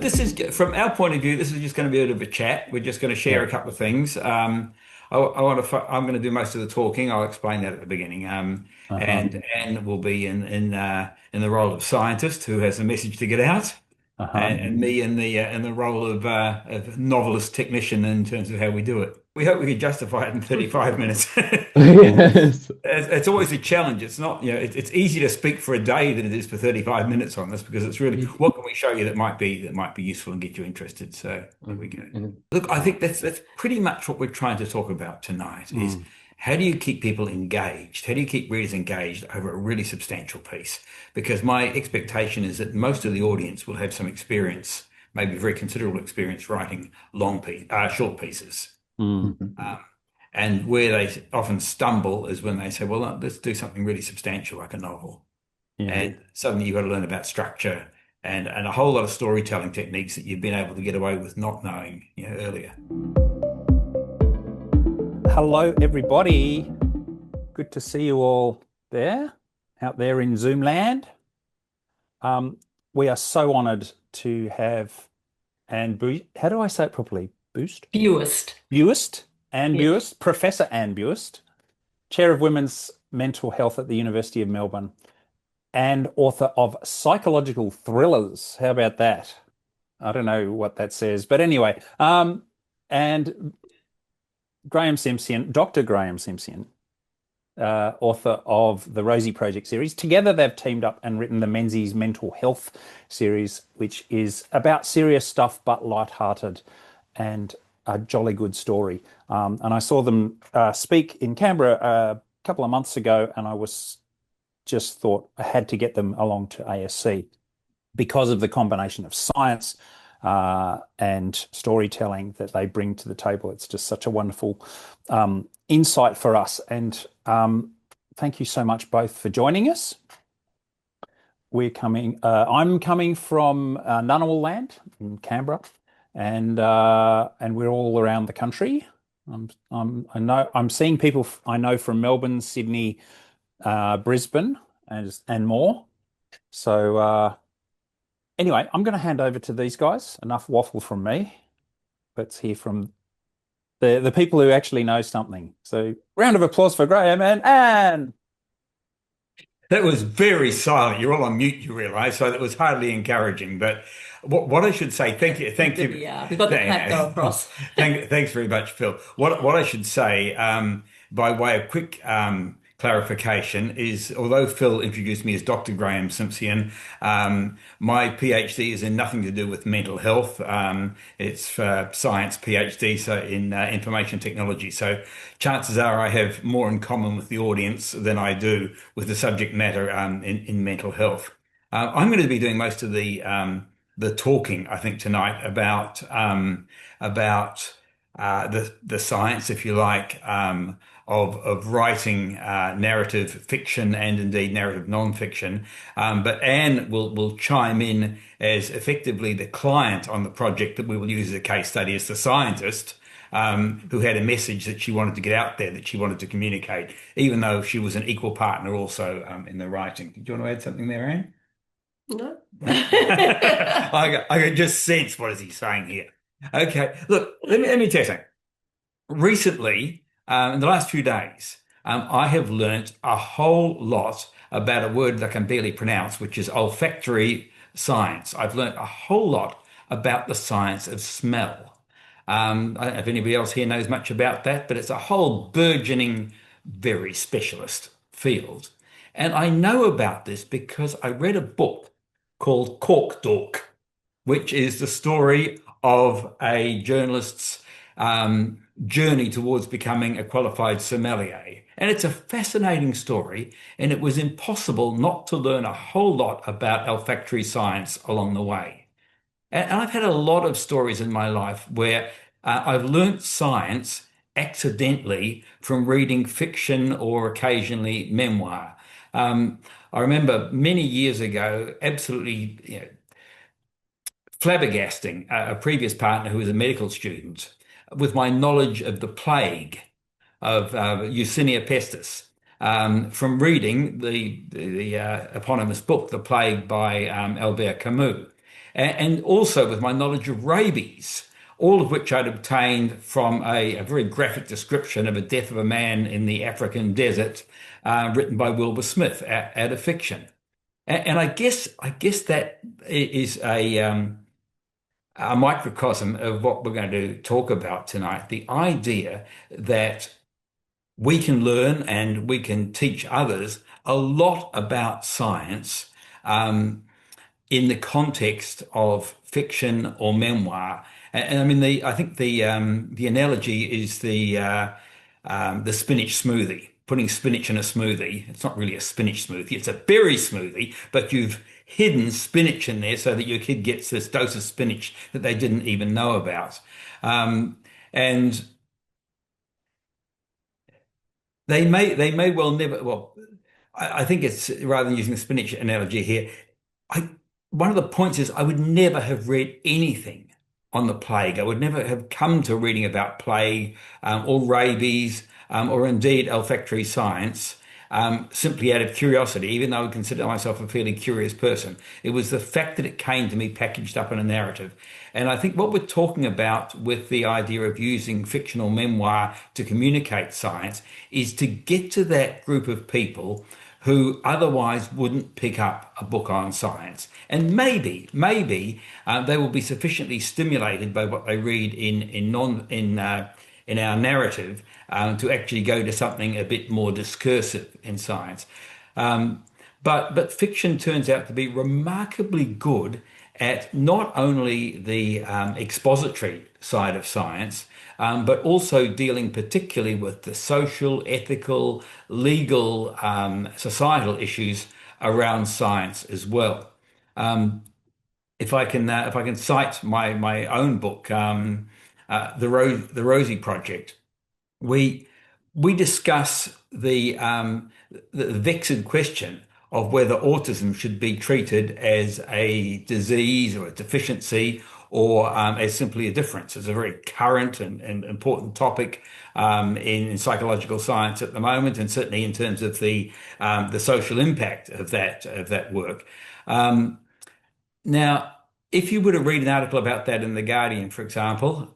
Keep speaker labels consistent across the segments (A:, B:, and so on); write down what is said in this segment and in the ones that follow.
A: this is from our point of view. This is just going to be a bit of a chat. We're just going to share
B: Yeah.
A: a couple of things. I want to. I'm going to do most of the talking. I'll explain that at the beginning.
B: Uh-huh.
A: And Anne will be in the role of scientist who has a message to get out,
B: Uh-huh.
A: and me in the role of novelist technician in terms of how we do it. We hope we can justify it in 35 minutes.
B: Yes.
A: It's always a challenge. It's not, it's easier to speak for a day than it is for 35 minutes on this because it's really what can we show you that might be useful and get you interested. So there we go.
B: Mm,
A: Look, I think that's pretty much what we're trying to talk about tonight is
B: mm,
A: how do you keep people engaged? How do you keep readers engaged over a really substantial piece? Because my expectation is that most of the audience will have some experience, maybe very considerable experience writing short pieces.
B: mm.
A: Um, and where they often stumble is when they say, well, let's do something really substantial like a novel.
B: Yeah.
A: And suddenly you've got to learn about structure and a whole lot of storytelling techniques that you've been able to get away with not knowing, earlier.
B: Hello, everybody. Good to see you all there, out there in Zoom land. We are so honoured to have Anne Buist. How do I say it properly? Buist?
C: Buist.
B: Buist. Anne
C: Yeah.
B: Buist, Professor Anne Buist, Chair of Women's Mental Health at the University of Melbourne, and author of Psychological Thrillers. How about that? I don't know what that says, but anyway, and Graeme Simsion, Dr. Graeme Simsion, author of the Rosie Project series. Together, they've teamed up and written the Menzies Mental Health series, which is about serious stuff but lighthearted and a jolly good story. And I saw them speak in Canberra a couple of months ago, and I was just thought I had to get them along to ASC because of the combination of science and storytelling that they bring to the table. It's just such a wonderful insight for us. And thank you so much both for joining us. I'm coming from Ngunnawal land in Canberra, and we're all around the country. I'm seeing people I know from Melbourne, Sydney, Brisbane, and more. So anyway, I'm going to hand over to these guys. Enough waffle from me. Let's hear from the people who actually know something. So round of applause for Graeme and Anne.
A: That was very silent. You're all on mute, you realize, so that was hardly encouraging. But what I should say, thank you.
C: Yeah, we got the clap go across.
A: Thanks very much, Phil. What I should say, by way of quick clarification, is although Phil introduced me as Dr. Graeme Simsion, my PhD is in nothing to do with mental health. It's for science PhD, so in information technology. So chances are I have more in common with the audience than I do with the subject matter in mental health. I'm going to be doing most of the talking, I think, tonight about the science, if you like, of writing narrative fiction and indeed narrative non-fiction. But Anne will chime in as effectively the client on the project that we will use as a case study as the scientist. Who had a message that she wanted to get out there, that she wanted to communicate, even though she was an equal partner also in the writing. Do you want to add something there, Anne?
C: No.
A: I can just sense what is he saying here. Okay, look, let me tell you something. Recently, in the last few days, I have learnt a whole lot about a word that I can barely pronounce, which is olfactory science. I've learnt a whole lot about the science of smell. I don't know if anybody else here knows much about that, but it's a whole burgeoning, very specialist field. And I know about this because I read a book called Cork Dork, which is the story of a journalist's journey towards becoming a qualified sommelier. And it's a fascinating story, and it was impossible not to learn a whole lot about olfactory science along the way. And I've had a lot of stories in my life where I've learnt science accidentally from reading fiction or occasionally memoir. I remember many years ago, absolutely, flabbergasting a previous partner who was a medical student with my knowledge of the plague of Yersinia pestis from reading the eponymous book, The Plague by Albert Camus. and also with my knowledge of rabies, all of which I'd obtained from a very graphic description of a death of a man in the African desert, written by Wilbur Smith out of fiction. And I guess that is a microcosm of what we're going to talk about tonight. The idea that we can learn and we can teach others a lot about science in the context of fiction or memoir. And I mean, I think the analogy is the spinach smoothie. Putting spinach in a smoothie. It's not really a spinach smoothie, it's a berry smoothie, but you've hidden spinach in there so that your kid gets this dose of spinach that they didn't even know about. And they may well never, well, I think it's, rather than using the spinach analogy here, one of the points is I would never have read anything on the plague. I would never have come to reading about plague or rabies or indeed olfactory science simply out of curiosity, even though I consider myself a fairly curious person. It was the fact that it came to me packaged up in a narrative. And I think what we're talking about with the idea of using fictional memoir to communicate science is to get to that group of people who otherwise wouldn't pick up a book on science. And maybe they will be sufficiently stimulated by what they read in our narrative to actually go to something a bit more discursive in science. But fiction turns out to be remarkably good at not only the expository side of science, but also dealing particularly with the social, ethical, legal, societal issues around science as well. If I can cite my own book, the Rosie Project, we discuss the vexed question of whether autism should be treated as a disease or a deficiency or as simply a difference. It's a very current and important topic in psychological science at the moment, and certainly in terms of the social impact of that work. Now, if you were to read an article about that in The Guardian, for example,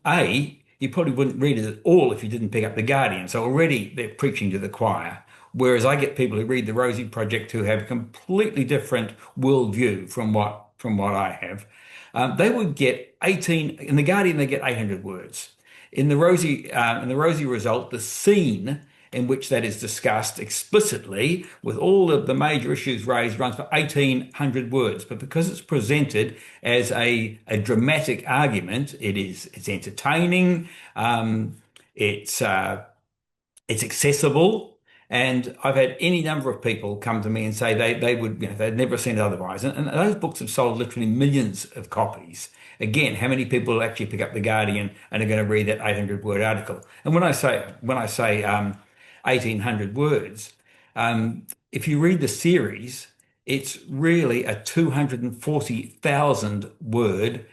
A: you probably wouldn't read it at all if you didn't pick up The Guardian. So already they're preaching to the choir. Whereas I get people who read the Rosie Project who have a completely different worldview from what I have. They would get 18 in The Guardian. They get 800 words. In the Rosie result, the scene in which that is discussed explicitly, with all of the major issues raised, runs for 1,800 words. But because it's presented as a dramatic argument, it's entertaining, it's accessible. And I've had any number of people come to me and say they'd never seen it otherwise. And those books have sold literally millions of copies. Again, how many people will actually pick up The Guardian and are going to read that 800-word article? And when I say 1,800 words, if you read the series, it's really a 240,000 word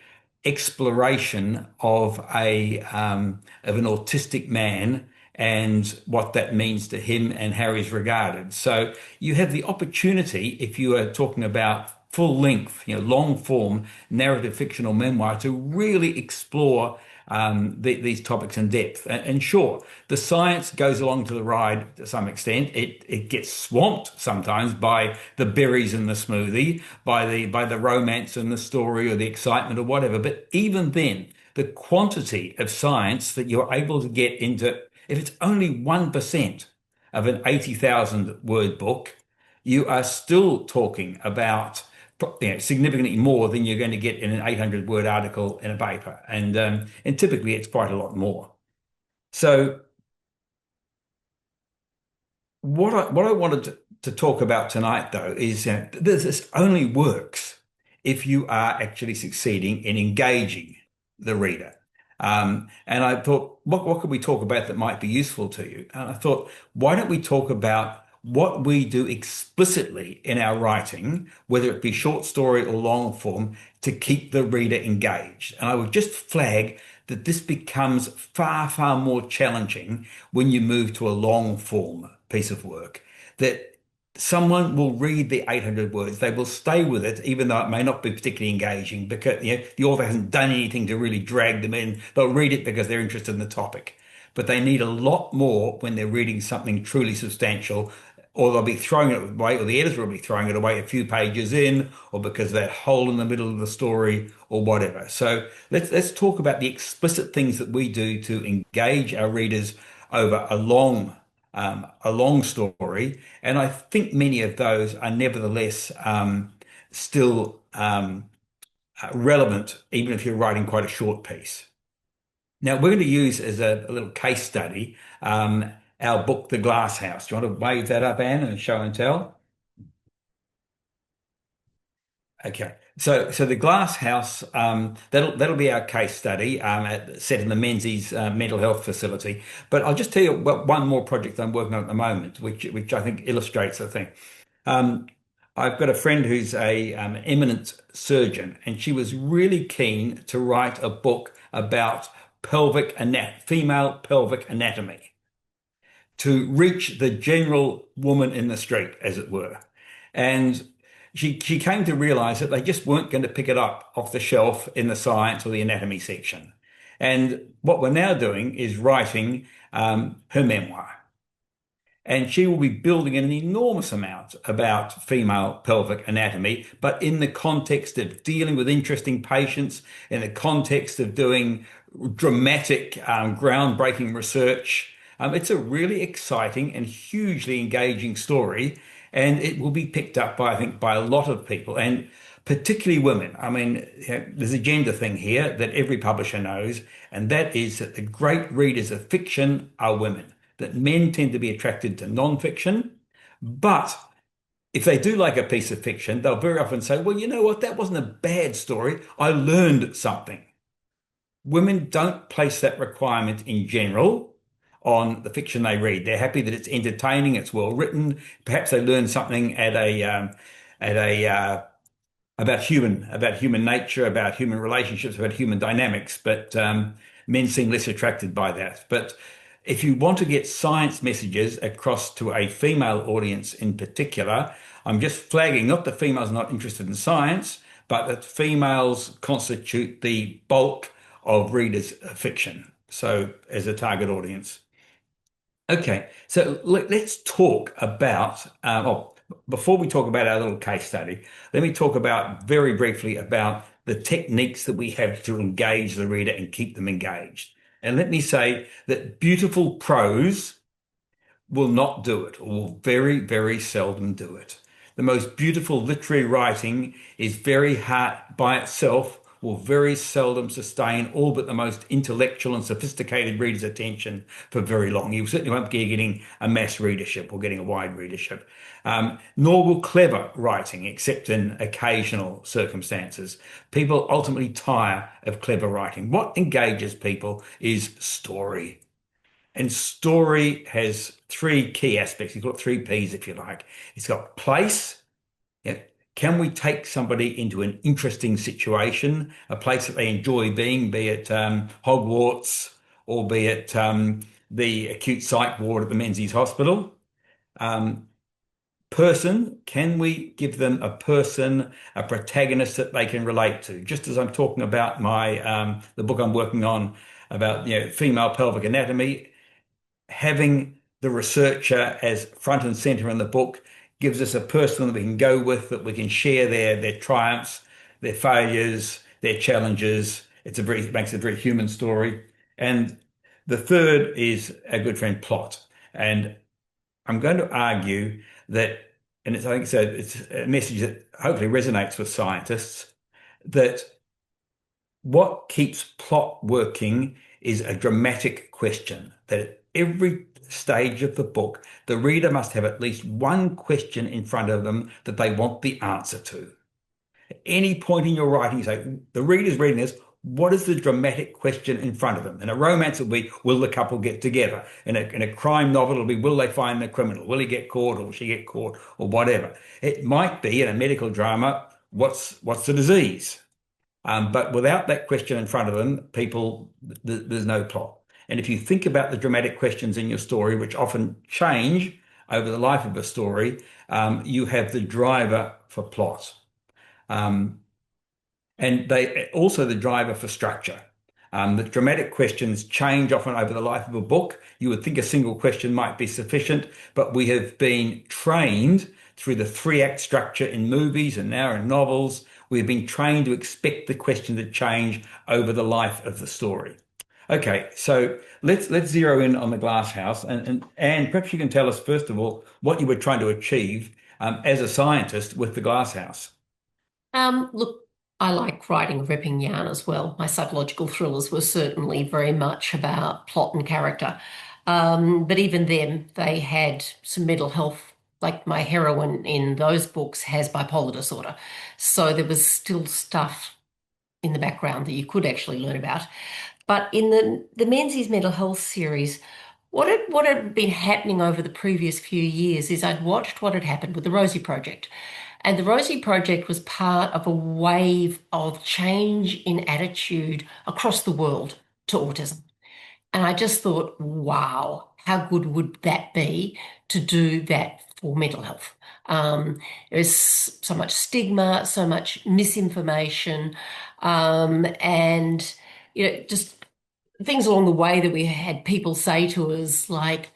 A: exploration of an autistic man and what that means to him and how he's regarded. So you have the opportunity, if you are talking about full length, long form narrative fictional memoir, to really explore these topics in depth. And sure, the science goes along to the ride to some extent. It gets swamped sometimes by the berries in the smoothie, by the romance in the story or the excitement or whatever. But even then, the quantity of science that you're able to get into, if it's only 1% of an 80,000 word book, you are still talking about significantly more than you're going to get in an 800 word article in a paper. And typically it's quite a lot more. So what I wanted to talk about tonight, though, is this only works if you are actually succeeding in engaging the reader. And I thought, what could we talk about that might be useful to you? And I thought, why don't we talk about what we do explicitly in our writing, whether it be short story or long form, to keep the reader engaged. And I would just flag that this becomes far, far more challenging when you move to a long form piece of work. That someone will read the 800 words. They will stay with it, even though it may not be particularly engaging, because the author hasn't done anything to really drag them in. They'll read it because they're interested in the topic. But they need a lot more when they're reading something truly substantial, or they'll be throwing it away, or the editor will be throwing it away a few pages in, or because of that hole in the middle of the story, or whatever. So let's talk about the explicit things that we do to engage our readers over a long story. And I think many of those are nevertheless still relevant, even if you're writing quite a short piece. Now, we're going to use as a little case study our book, The Glass House. Do you want to wave that up, Anne, and show and tell? Okay, so The Glass House, that'll be our case study set in the Menzies mental health facility. But I'll just tell you one more project I'm working on at the moment, which I think illustrates the thing. I've got a friend who's a eminent surgeon, and she was really keen to write a book about female pelvic anatomy, to reach the general woman in the street, as it were. And she came to realize that they just weren't going to pick it up off the shelf in the science or the anatomy section. And what we're now doing is writing her memoir. And she will be building an enormous amount about female pelvic anatomy, but in the context of dealing with interesting patients, in the context of doing dramatic, groundbreaking research. It's a really exciting and hugely engaging story, and it will be picked up by, I think, by a lot of people, and particularly women. I mean, there's a gender thing here that every publisher knows, and that is that the great readers of fiction are women, that men tend to be attracted to non-fiction, but if they do like a piece of fiction, they'll very often say, well, you know what, that wasn't a bad story. I learned something. Women don't place that requirement in general on the fiction they read. They're happy that it's entertaining, it's well written. Perhaps they learn something about human nature, about human relationships, about human dynamics. But men seem less attracted by that. But if you want to get science messages across to a female audience in particular, I'm just flagging not that females are not interested in science, but that females constitute the bulk of readers of fiction. So as a target audience. Okay, so let's talk about, before we talk about our little case study, let me talk about very briefly about the techniques that we have to engage the reader and keep them engaged. And let me say that beautiful prose will not do it, or will very, very seldom do it. The most beautiful literary writing is very hard by itself, will very seldom sustain all but the most intellectual and sophisticated reader's attention for very long. You certainly won't be getting a mass readership or getting a wide readership. Nor will clever writing, except in occasional circumstances. People ultimately tire of clever writing. What engages people is story. And story has three key aspects. You've got three P's, if you like. It's got place. Yeah. Can we take somebody into an interesting situation, a place that they enjoy being, be it Hogwarts or be it the acute psych ward at the Menzies Hospital? Person, can we give them a person, a protagonist that they can relate to? Just as I'm talking about my the book I'm working on about female pelvic anatomy, having the researcher as front and center in the book gives us a person that we can go with, that we can share their triumphs, their failures, their challenges. It makes a very human story. And the third is our good friend plot. And I'm going to argue that, and I think it's a message that hopefully resonates with scientists, that what keeps plot working is a dramatic question, that at every stage of the book, the reader must have at least one question in front of them that they want the answer to. At any point in your writing, you say, the reader's reading this, what is the dramatic question in front of them? In a romance, it'll be, will the couple get together? In a crime novel, it'll be, will they find the criminal? Will he get caught, or will she get caught, or whatever? It might be, in a medical drama, what's the disease? But without that question in front of them, there's no plot. And if you think about the dramatic questions in your story, which often change over the life of a story, you have the driver for plot. And they also the driver for structure. The dramatic questions change often over the life of a book. You would think a single question might be sufficient, but we have been trained through the three-act structure in movies and now in novels. We've been trained to expect the question to change over the life of the story. Okay, so let's zero in on the Glass House, and Anne, perhaps you can tell us first of all what you were trying to achieve as a scientist with the Glass House.
C: Look, I like writing ripping yarn as well. My psychological thrillers were certainly very much about plot and character. But even then, they had some mental health. Like my heroine in those books has bipolar disorder. So there was still stuff in the background that you could actually learn about. But in the Menzies Mental Health series, what had been happening over the previous few years is I'd watched what had happened with the Rosie Project. And the Rosie Project was part of a wave of change in attitude across the world to autism. And I just thought, wow, how good would that be to do that for mental health? There's so much stigma, so much misinformation, and just things along the way that we had people say to us like,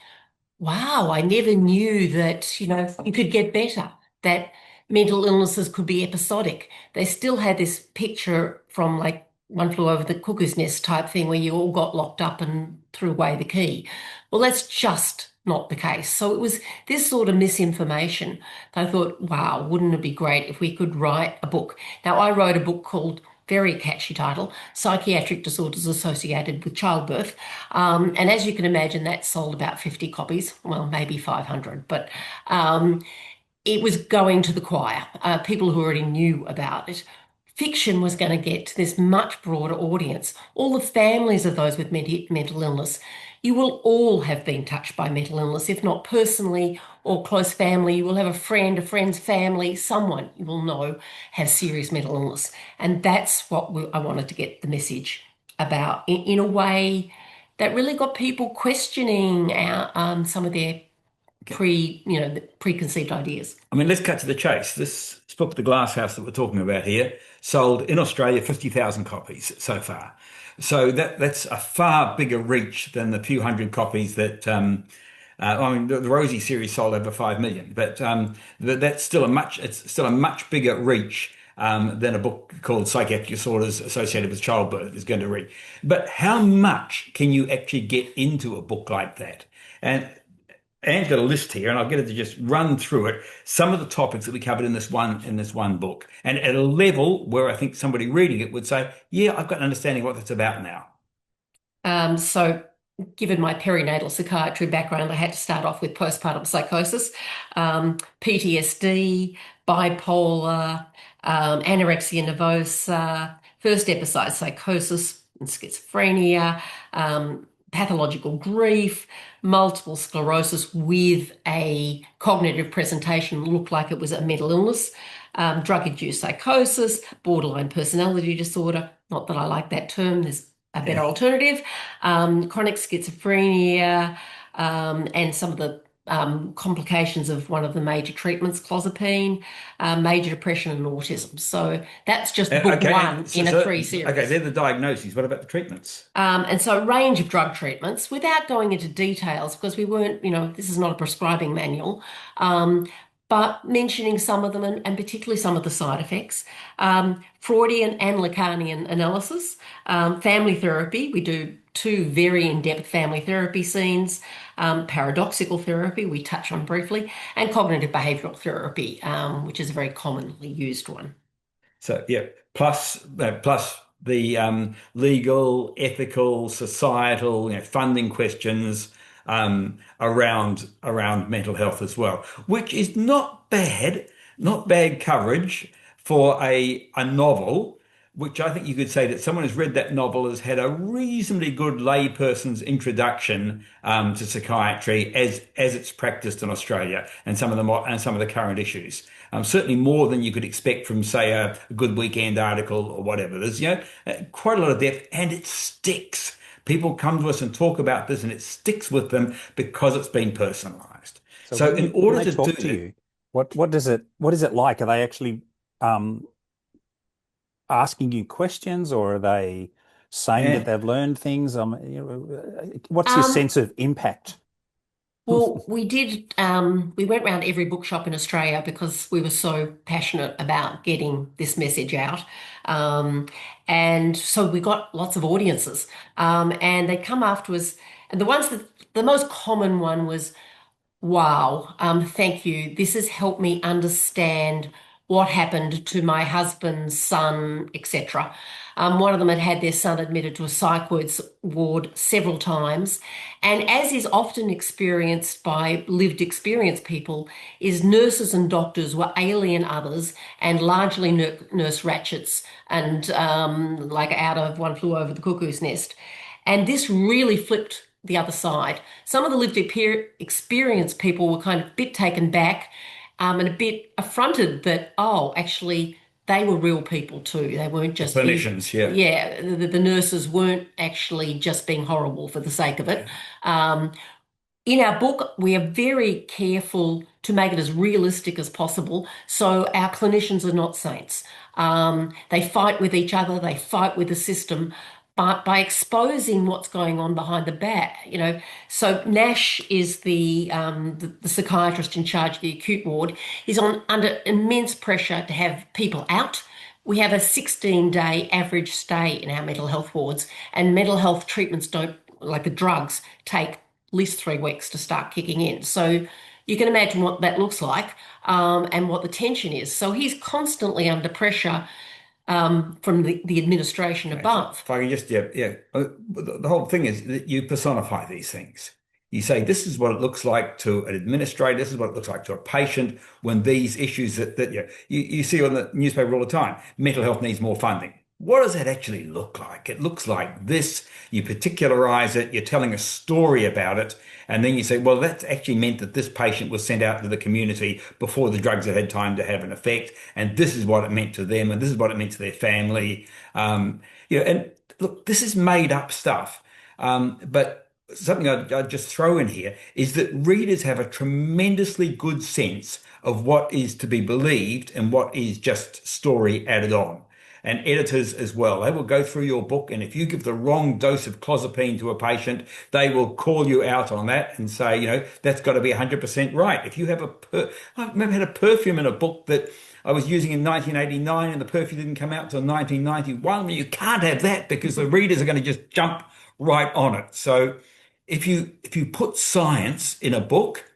C: wow, I never knew that, you could get better, that mental illnesses could be episodic. They still had this picture from like One Flew Over the Cuckoo's Nest type thing where you all got locked up and threw away the key. Well, that's just not the case. So it was this sort of misinformation that I thought, wow, wouldn't it be great if we could write a book? Now, I wrote a book called, very catchy title, Psychiatric Disorders Associated with Childbirth. And as you can imagine, that sold about 50 copies, well, maybe 500, but it was going to the choir, people who already knew about it. Fiction was going to get to this much broader audience. All the families of those with mental illness, you will all have been touched by mental illness, if not personally or close family. You will have a friend's family, someone you will know has serious mental illness. And that's what I wanted to get the message about in a way that really got people questioning some of their preconceived ideas.
A: I mean, let's cut to the chase. This book, The Glass House, that we're talking about here, sold in Australia 50,000 copies so far. So that's a far bigger reach than the few hundred copies that, the Rosie series sold over 5 million, but it's still a much bigger reach than a book called Psychiatric Disorders Associated with Childbirth is going to reach. But how much can you actually get into a book like that? And Anne's got a list here, and I'll get her to just run through it. Some of the topics that we covered in this one book, and at a level where I think somebody reading it would say, "Yeah, I've got an understanding of what that's about now."
C: So, given my perinatal psychiatry background, I had to start off with postpartum psychosis, PTSD, bipolar, anorexia nervosa, first episode psychosis and schizophrenia, pathological grief, multiple sclerosis with a cognitive presentation that looked like it was a mental illness, drug-induced psychosis, borderline personality disorder, not that I like that term, there's a better alternative, chronic schizophrenia, and some of the complications of one of the major treatments, clozapine, major depression and autism. So that's just book one in a three series.
A: Okay, they're the diagnoses. What about the treatments?
C: And so a range of drug treatments without going into details because we weren't, this is not a prescribing manual, but mentioning some of them and particularly some of the side effects. Freudian and Lacanian analysis, family therapy. We do 2 very in-depth family therapy scenes, paradoxical therapy we touch on briefly, and cognitive behavioural therapy, which is a very commonly used one.
A: So yeah, plus the legal, ethical, societal, funding questions around mental health as well, which is not bad coverage for a novel, which I think you could say that someone who's read that novel has had a reasonably good layperson's introduction to psychiatry as it's practiced in Australia and some of the current issues. Certainly more than you could expect from, say, a Good Weekend article or whatever. There's quite a lot of depth, and it sticks. People come to us and talk about this, and it sticks with them because it's been personalised. So in
B: when
A: order
B: they
A: to
B: talk
A: do
B: to
A: that,
B: you, what is it like? Are they actually asking you questions, or are they saying that
A: and
B: they've learned things? What's your
C: Um,
B: sense of impact?
C: well, we went around every bookshop in Australia because we were so passionate about getting this message out. Um, and so we got lots of audiences. And they come after us, and the most common one was, wow, thank you. This has helped me understand what happened to my husband's son, etc. One of them had their son admitted to a psych ward several times. And as is often experienced by lived experience people, is nurses and doctors were alien others and largely nurse ratchets and like out of One Flew Over the Cuckoo's Nest. And this really flipped the other side. Some of the lived experience people were kind of a bit taken back and a bit affronted that, oh, actually, they were real people too. They weren't
A: the
C: just
A: clinicians, yeah.
C: yeah, the nurses weren't actually just being horrible for the sake of it. Um, in our book, we are very careful to make it as realistic as possible. So our clinicians are not saints. They fight with each other, they fight with the system, but by exposing what's going on behind the back, So Nash is the psychiatrist in charge of the acute ward. He's under immense pressure to have people out. We have a 16-day average stay in our mental health wards, and mental health treatments don't, like the drugs, take at least 3 weeks to start kicking in. So you can imagine what that looks like and what the tension is. So he's constantly under pressure from the administration above.
A: If I can just, yeah. The whole thing is that you personify these things. You say, this is what it looks like to an administrator, this is what it looks like to a patient when these issues that you see on the newspaper all the time, mental health needs more funding. What does that actually look like? It looks like this. You particularize it, you're telling a story about it, and then you say, well, that's actually meant that this patient was sent out to the community before the drugs had had time to have an effect, and this is what it meant to them, and this is what it meant to their family. And look, this is made up stuff. But something I'd just throw in here is that readers have a tremendously good sense of what is to be believed and what is just story added on. And editors as well. They will go through your book, and if you give the wrong dose of clozapine to a patient, they will call you out on that and say, that's got to be 100% right. If you have I remember I had a perfume in a book that I was using in 1989, and the perfume didn't come out until 1991. You can't have that because the readers are going to just jump right on it. So if you put science in a book,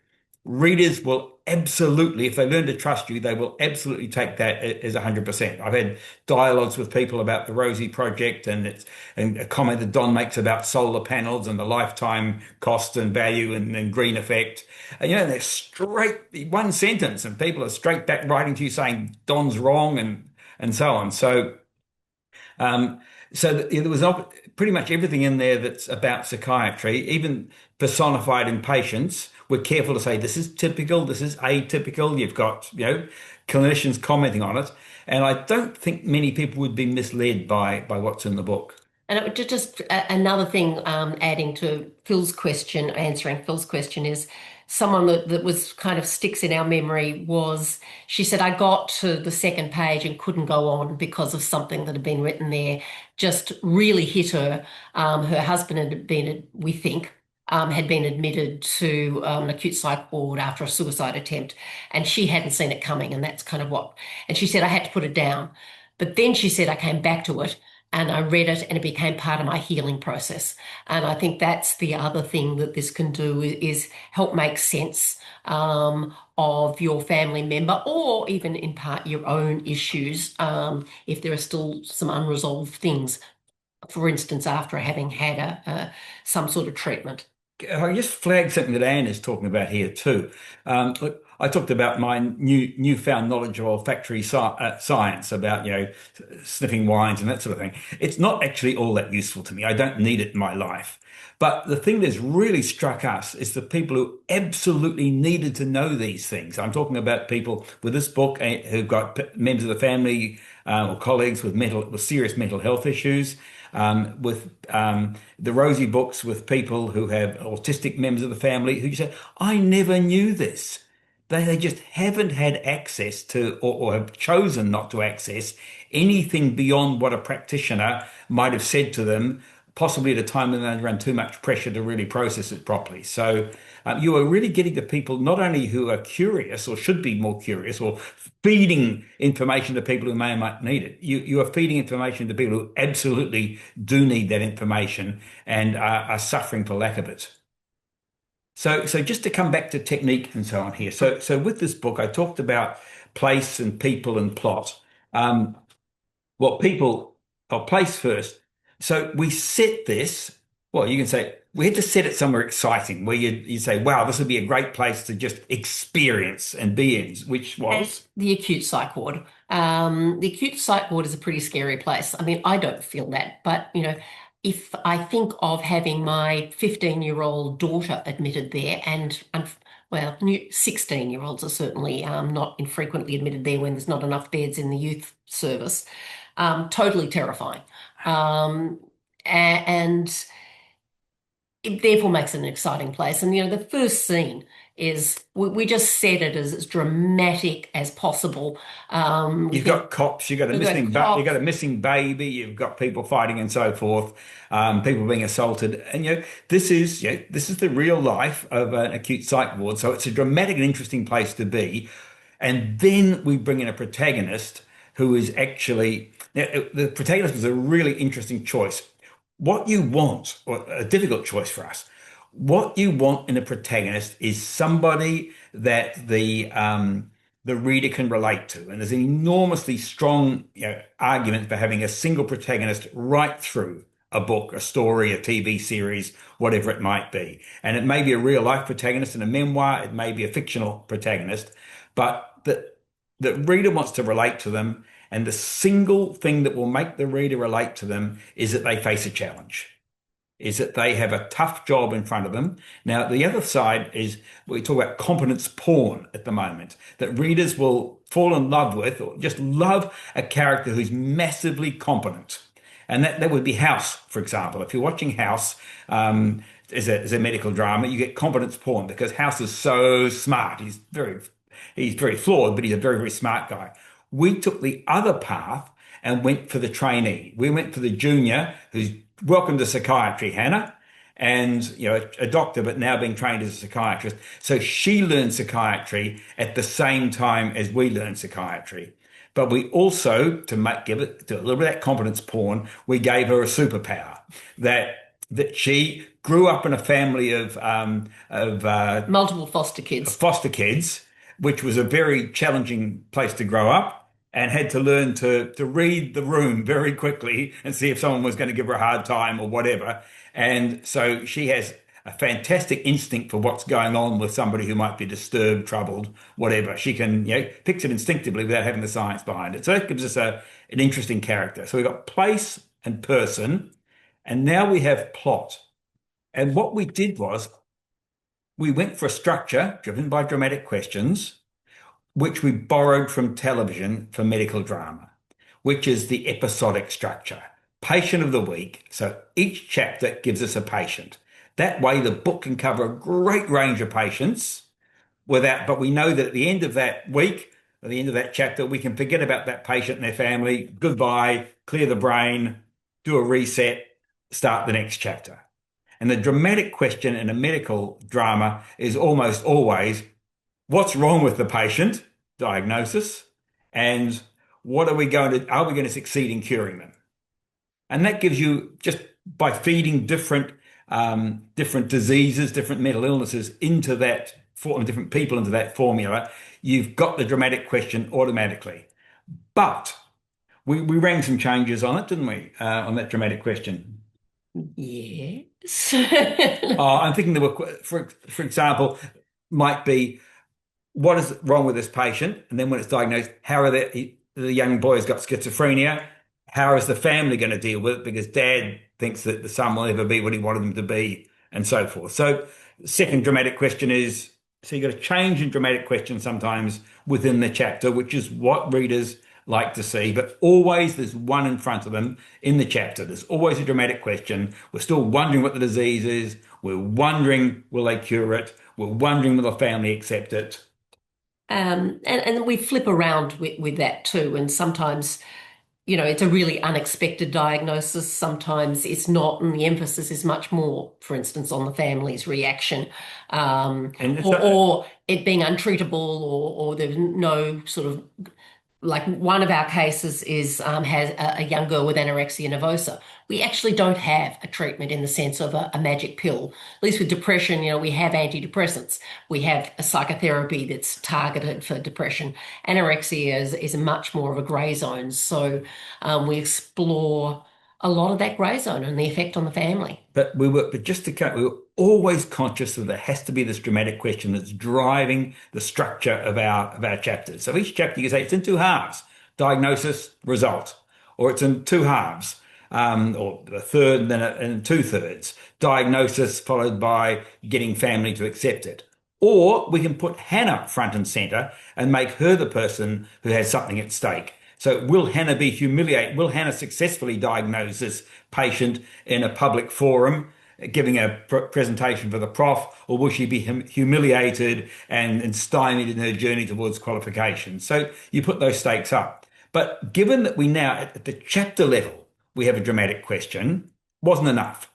A: readers will absolutely, if they learn to trust you, they will absolutely take that as 100%. I've had dialogues with people about the Rosie Project and a comment that Don makes about solar panels and the lifetime cost and value and green effect. And they're straight one sentence, and people are straight back writing to you saying Don's wrong and so on. There was pretty much everything in there that's about psychiatry, even personified in patients. We're careful to say this is typical, this is atypical. You've got, clinicians commenting on it. And I don't think many people would be misled by what's in the book.
C: And it would just another thing, adding to answering Phil's question is someone that was kind of sticks in our memory was, she said, I got to the second page and couldn't go on because of something that had been written there, just really hit her. Her husband had been, we think, had been admitted to an acute psych ward after a suicide attempt, and she hadn't seen it coming, and that's kind of and she said, I had to put it down. But then she said, I came back to it and I read it, and it became part of my healing process. And I think that's the other thing that this can do is help make sense of your family member, or even in part your own issues, if there are still some unresolved things, for instance, after having had some sort of treatment.
A: I just flag something that Anne is talking about here too. Look, I talked about my newfound knowledge of olfactory science, about sniffing wines and that sort of thing. It's not actually all that useful to me. I don't need it in my life. But the thing that's really struck us is the people who absolutely needed to know these things. I'm talking about people with this book who've got members of the family or colleagues with serious mental health issues. the Rosie books with people who have autistic members of the family who say, I never knew this. They just haven't had access to or have chosen not to access anything beyond what a practitioner might have said to them, possibly at a time when they're under too much pressure to really process it properly. So you are really getting to people not only who are curious or should be more curious or feeding information to people who may or might need it. You are feeding information to people who absolutely do need that information and are suffering for lack of it. So just to come back to technique and so on here. So with this book, I talked about place and people and plot. Place first. So we set this, well, you can say, we had to set it somewhere exciting where you say, wow, this would be a great place to just experience and be in, which was?
C: The acute psych ward. The acute psych ward is a pretty scary place. I mean, I don't feel that, but, if I think of having my 15-year-old daughter admitted there and 16-year-olds are certainly not infrequently admitted there when there's not enough beds in the youth service, totally terrifying. And it therefore makes it an exciting place. And, the first scene is, we just set it as dramatic as possible.
A: You've got cops, you've got a missing baby, you've got people fighting and so forth, people being assaulted. And, this is the real life of an acute psych ward. So it's a dramatic and interesting place to be. And then we bring in a protagonist who is actually, the protagonist is a really interesting choice. What you want, or a difficult choice for us, what you want in a protagonist is somebody that the reader can relate to. And there's an enormously strong argument for having a single protagonist right through a book, a story, a TV series, whatever it might be. And it may be a real life protagonist in a memoir, it may be a fictional protagonist, but the reader wants to relate to them. And the single thing that will make the reader relate to them is that they face a challenge, is that they have a tough job in front of them. Now, the other side is we talk about competence porn at the moment, that readers will fall in love with or just love a character who's massively competent. And that would be House, for example. If you're watching House as a medical drama, you get competence porn because House is so smart. He's very flawed, but he's a very, very smart guy. We took the other path and went for the trainee. We went for the junior who's welcome to psychiatry, Hannah, and a doctor, but now being trained as a psychiatrist. So she learned psychiatry at the same time as we learned psychiatry. But we also, to give it to a little bit of that competence porn, we gave her a superpower that she grew up in a family of
C: multiple foster kids,
A: which was a very challenging place to grow up. And had to learn to read the room very quickly and see if someone was going to give her a hard time or whatever. And so she has a fantastic instinct for what's going on with somebody who might be disturbed, troubled, whatever. She can, fix it instinctively without having the science behind it. So that gives us an interesting character. So we've got place and person, and now we have plot. And what we did was we went for a structure driven by dramatic questions, which we borrowed from television for medical drama, which is the episodic structure. Patient of the week. So each chapter gives us a patient. That way the book can cover a great range of patients but we know that at the end of that week, at the end of that chapter, we can forget about that patient and their family, goodbye, clear the brain, do a reset, start the next chapter. And the dramatic question in a medical drama is almost always, what's wrong with the patient, diagnosis, and are we going to succeed in curing them? And that gives you, just by feeding different diseases, different mental illnesses into that, different people into that formula, you've got the dramatic question automatically. But we ran some changes on it, didn't we, on that dramatic question?
C: Yes.
A: I'm thinking there were, for example, might be, what is wrong with this patient? And then when it's diagnosed, how are the young boy's got schizophrenia? How is the family going to deal with it? Because dad thinks that the son will never be what he wanted them to be, and so forth. So the second dramatic question so you've got a change in dramatic question sometimes within the chapter, which is what readers like to see, but always there's one in front of them in the chapter. There's always a dramatic question. We're still wondering what the disease is. We're wondering, will they cure it? We're wondering, will the family accept it?
C: And we flip around with that too. And sometimes, it's a really unexpected diagnosis. Sometimes it's not, and the emphasis is much more, for instance, on the family's reaction, or it being untreatable, or there's no sort of, like one of our cases is has a young girl with anorexia nervosa. We actually don't have a treatment in the sense of a magic pill. At least with depression, we have antidepressants. We have a psychotherapy that's targeted for depression. Anorexia is much more of a grey zone. So we explore a lot of that grey zone and the effect on the family.
A: But we were always conscious that there has to be this dramatic question that's driving the structure of our chapters. So each chapter you can say it's in two halves: diagnosis, result, or it's in two halves, or a third and then and 2/3. Diagnosis followed by getting family to accept it. Or we can put Hannah front and center and make her the person who has something at stake. So will Hannah be humiliated? Will Hannah successfully diagnose this patient in a public forum, giving a presentation for the prof, or will she be humiliated and stymied in her journey towards qualification? So you put those stakes up. But given that we now, at the chapter level, we have a dramatic question, wasn't enough.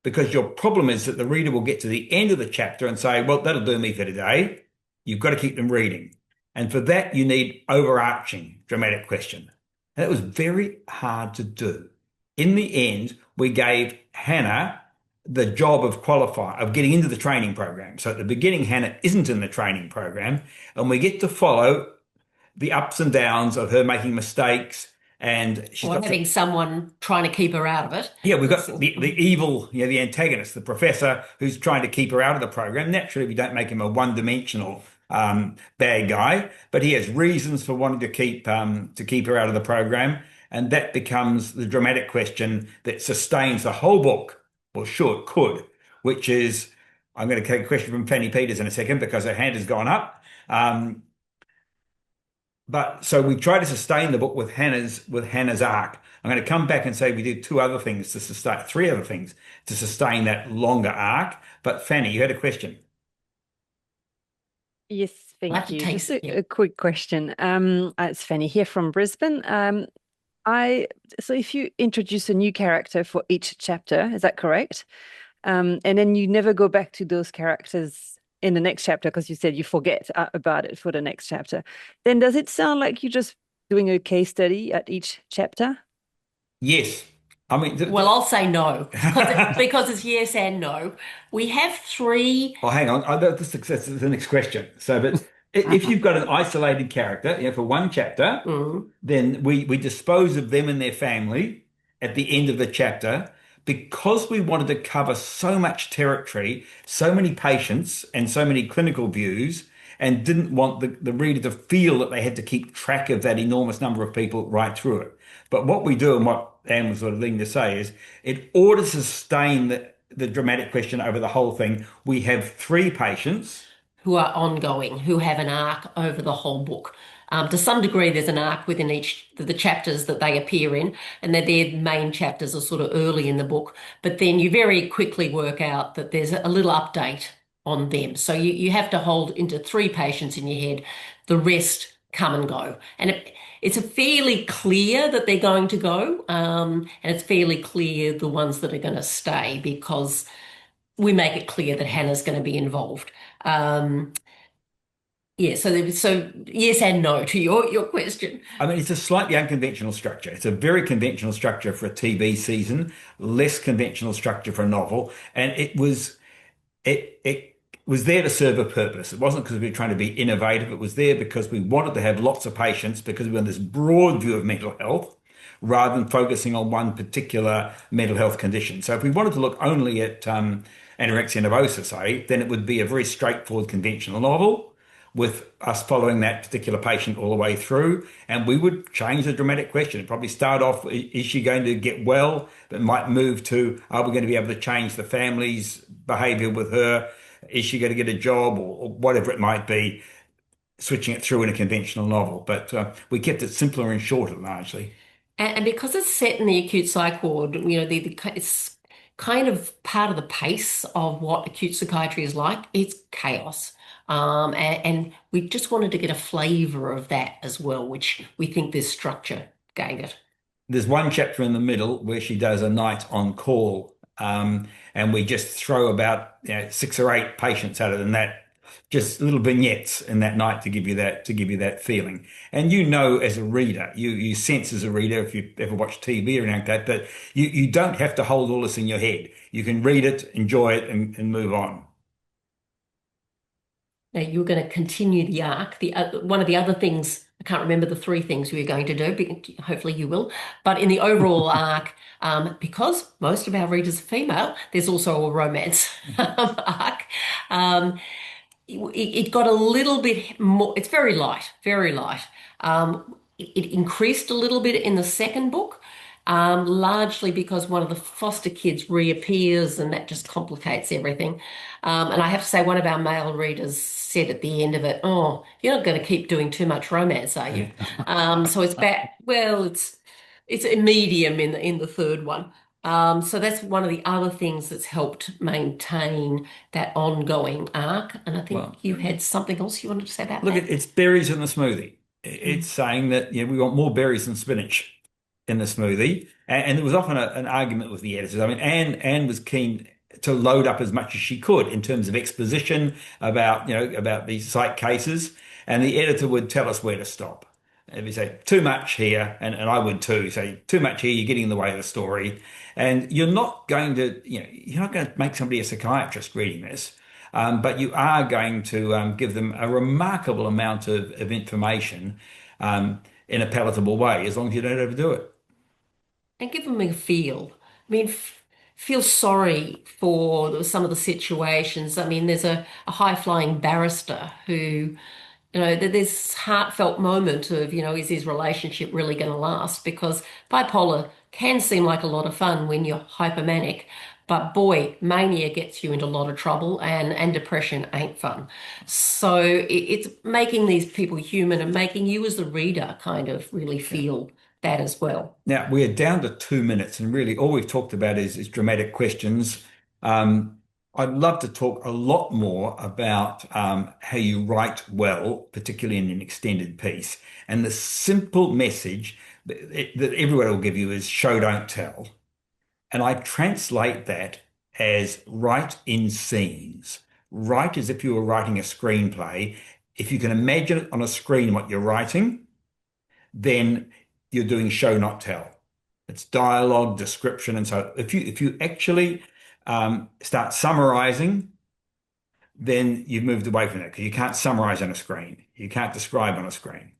A: Because your problem is that the reader will get to the end of the chapter and say, well, that'll do me for today. You've got to keep them reading. And for that, you need overarching dramatic question. And it was very hard to do. In the end, we gave Hannah the job of getting into the training program. So at the beginning, Hannah isn't in the training program, and we get to follow the ups and downs of her making mistakes, and she's got
C: having someone trying to keep her out of it.
A: Yeah, we've got the evil, the antagonist, the professor who's trying to keep her out of the program. Naturally, we don't make him a one-dimensional bad guy, but he has reasons for wanting to keep her out of the program, and that becomes the dramatic question that sustains the whole book, or could, which is, I'm going to take a question from Fanny Peters in a second because her hand has gone up. But so we try to sustain the book with Hannah's arc. I'm going to come back and say we did three other things to sustain that longer arc. But Fanny, you had a question.
D: Yes, thank you. Just a quick question. It's Fanny here from Brisbane. So if you introduce a new character for each chapter, is that correct? And then you never go back to those characters in the next chapter because you said you forget about it for the next chapter. Then does it sound like you're just doing a case study at each chapter?
A: Yes. I mean,
C: well, I'll say no because it's yes and no. We have three.
A: Oh, hang on. That's the next question. So, but if you've got an isolated character, for one chapter, then we dispose of them and their family at the end of the chapter because we wanted to cover so much territory, so many patients, and so many clinical views, and didn't want the reader to feel that they had to keep track of that enormous number of people right through it. But what we do, and what Anne was sort of leading to say, is in order to sustain the dramatic question over the whole thing, we have three patients
C: who are ongoing, who have an arc over the whole book. To some degree, there's an arc within each of the chapters that they appear in, and their main chapters are sort of early in the book. But then you very quickly work out that there's a little update on them. So you have to hold into three patients in your head. The rest come and go. And it's fairly clear that they're going to go, and it's fairly clear the ones that are going to stay because we make it clear that Hannah's going to be involved. So yes and no to your question.
A: I mean, it's a slightly unconventional structure. It's a very conventional structure for a TV season, less conventional structure for a novel, and it was there to serve a purpose. It wasn't because we were trying to be innovative. It was there because we wanted to have lots of patients because we had this broad view of mental health rather than focusing on one particular mental health condition. So if we wanted to look only at anorexia nervosa, say, then it would be a very straightforward conventional novel with us following that particular patient all the way through, and we would change the dramatic question. It'd probably start off, is she going to get well? But might move to, are we going to be able to change the family's behaviour with her? Is she going to get a job or whatever it might be? switching it through in a conventional novel, but we kept it simpler and shorter largely.
C: And because it's set in the acute psych ward, it's kind of part of the pace of what acute psychiatry is like. It's chaos. And we just wanted to get a flavour of that as well, which we think this structure gave it.
A: There's one chapter in the middle where she does a night on call, and we just throw about 6 or 8 patients at it, and that just little vignettes in that night to give you that feeling. And as a reader, you sense as a reader, if you ever watch TV or anything like that you don't have to hold all this in your head. You can read it, enjoy it, and move on.
C: Now, you're going to continue the arc. One of the other things, I can't remember the 3 things we were going to do, but hopefully you will. But in the overall arc, because most of our readers are female, there's also a romance arc. It got a little bit more, it's very light, very light. It increased a little bit in the second book, largely because one of the foster kids reappears and that just complicates everything. And I have to say, one of our male readers said at the end of it, "Oh, you're not going to keep doing too much romance, are you?" So it's back, well, it's a medium in the third one. So that's one of the other things that's helped maintain that ongoing arc. And I think you had something else you wanted to say about that.
A: Look, it's berries in the smoothie. It's saying that we want more berries than spinach in the smoothie. And there was often an argument with the editors. I mean, Anne was keen to load up as much as she could in terms of exposition about these psych cases. And the editor would tell us where to stop. If you say too much here, and I would too, say too much here, you're getting in the way of the story. And you're not going to make somebody a psychiatrist reading this, but you are going to give them a remarkable amount of information in a palatable way, as long as you don't overdo it.
C: And give them a feel. I mean, feel sorry for some of the situations. I mean, there's a high-flying barrister who, this heartfelt moment of, is his relationship really going to last? Because bipolar can seem like a lot of fun when you're hypomanic, but boy, mania gets you into a lot of trouble, and depression ain't fun. So it's making these people human and making you as the reader kind of really feel that as well.
A: Now, we're down to 2 minutes, and really all we've talked about is dramatic questions. I'd love to talk a lot more about how you write well, particularly in an extended piece. And the simple message that everyone will give you is show, don't tell. And I translate that as write in scenes. Write as if you were writing a screenplay. If you can imagine it on a screen what you're writing, then you're doing show, not tell. It's dialogue, description, and so if you actually start summarizing, then you've moved away from that, because you can't summarize on a screen. You can't describe on a screen.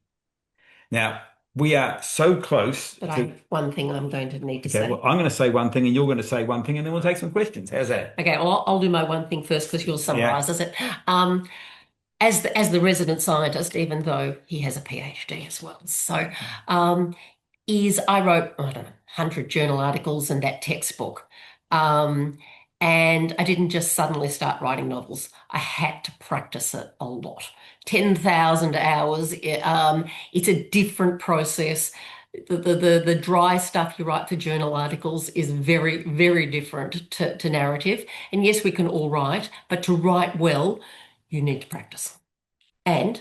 A: Now, we are so close.
C: But I have one thing I'm going to need to say.
A: Well, I'm going to say one thing and you're going to say one thing, and then we'll take some questions. How's that?
C: Okay, well, I'll do my one thing first because you'll summarize it. As the resident scientist, even though he has a PhD as well. So I wrote, I don't know, 100 journal articles and that textbook. And I didn't just suddenly start writing novels. I had to practice it a lot. 10,000 hours. It's a different process. The dry stuff you write for journal articles is very, very different to narrative. And yes, we can all write, but to write well, you need to practice. And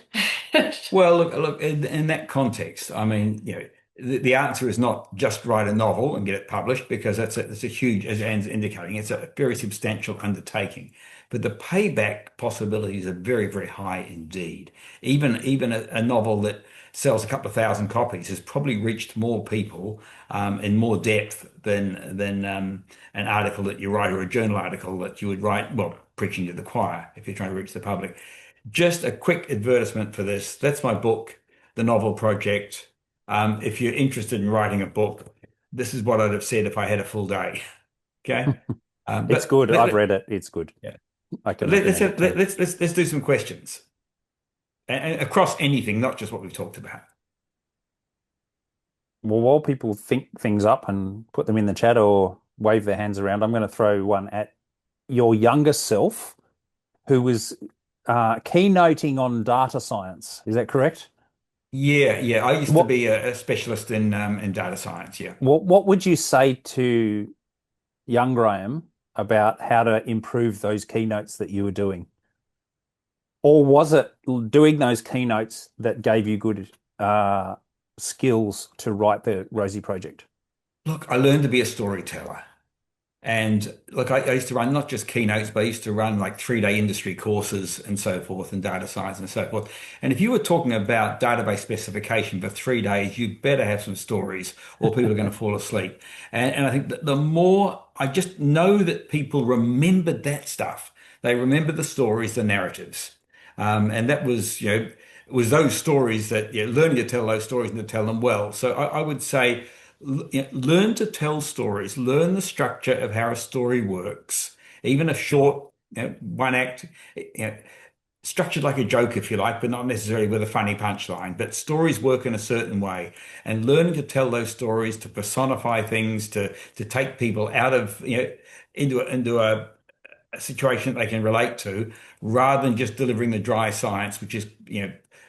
A: well, look, in that context, I mean, the answer is not just write a novel and get it published, because that's a huge, as Anne's indicating, it's a very substantial undertaking. But the payback possibilities are very, very high indeed. Even a novel that sells a couple of thousand copies has probably reached more people in more depth than an article that you write, or a journal article that you would write, well, preaching to the choir if you're trying to reach the public. Just a quick advertisement for this. That's my book, The Novel Project. If you're interested in writing a book, this is what I'd have said if I had a full day. Okay,
B: it's good. I've read it. It's good.
A: Yeah,
B: let's
A: do some questions, and across anything, not just what we've talked about.
B: Well, while people think things up and put them in the chat or wave their hands around, I'm going to throw one at your younger self, who was keynoting on data science. Is that correct?
A: Yeah. I used to
B: What
A: be a specialist in data science. Yeah.
B: what would you say to young Graeme about how to improve those keynotes that you were doing? Or was it doing those keynotes that gave you good skills to write the Rosie Project?
A: Look, I learned to be a storyteller. And look, I used to run not just keynotes, but I used to run like 3-day industry courses and so forth, and data science and so forth. And if you were talking about database specification for 3 days, you better have some stories or people are going to fall asleep. And I think that the more I just know that people remembered that stuff, they remember the stories, the narratives. And that was, it was those stories that, learning to tell those stories and to tell them well. So I would say, learn to tell stories, learn the structure of how a story works, even a short, one act, structured like a joke, if you like, but not necessarily with a funny punchline. But stories work in a certain way, and learning to tell those stories, to personify things, to take people out of, into a situation that they can relate to, rather than just delivering the dry science, which is,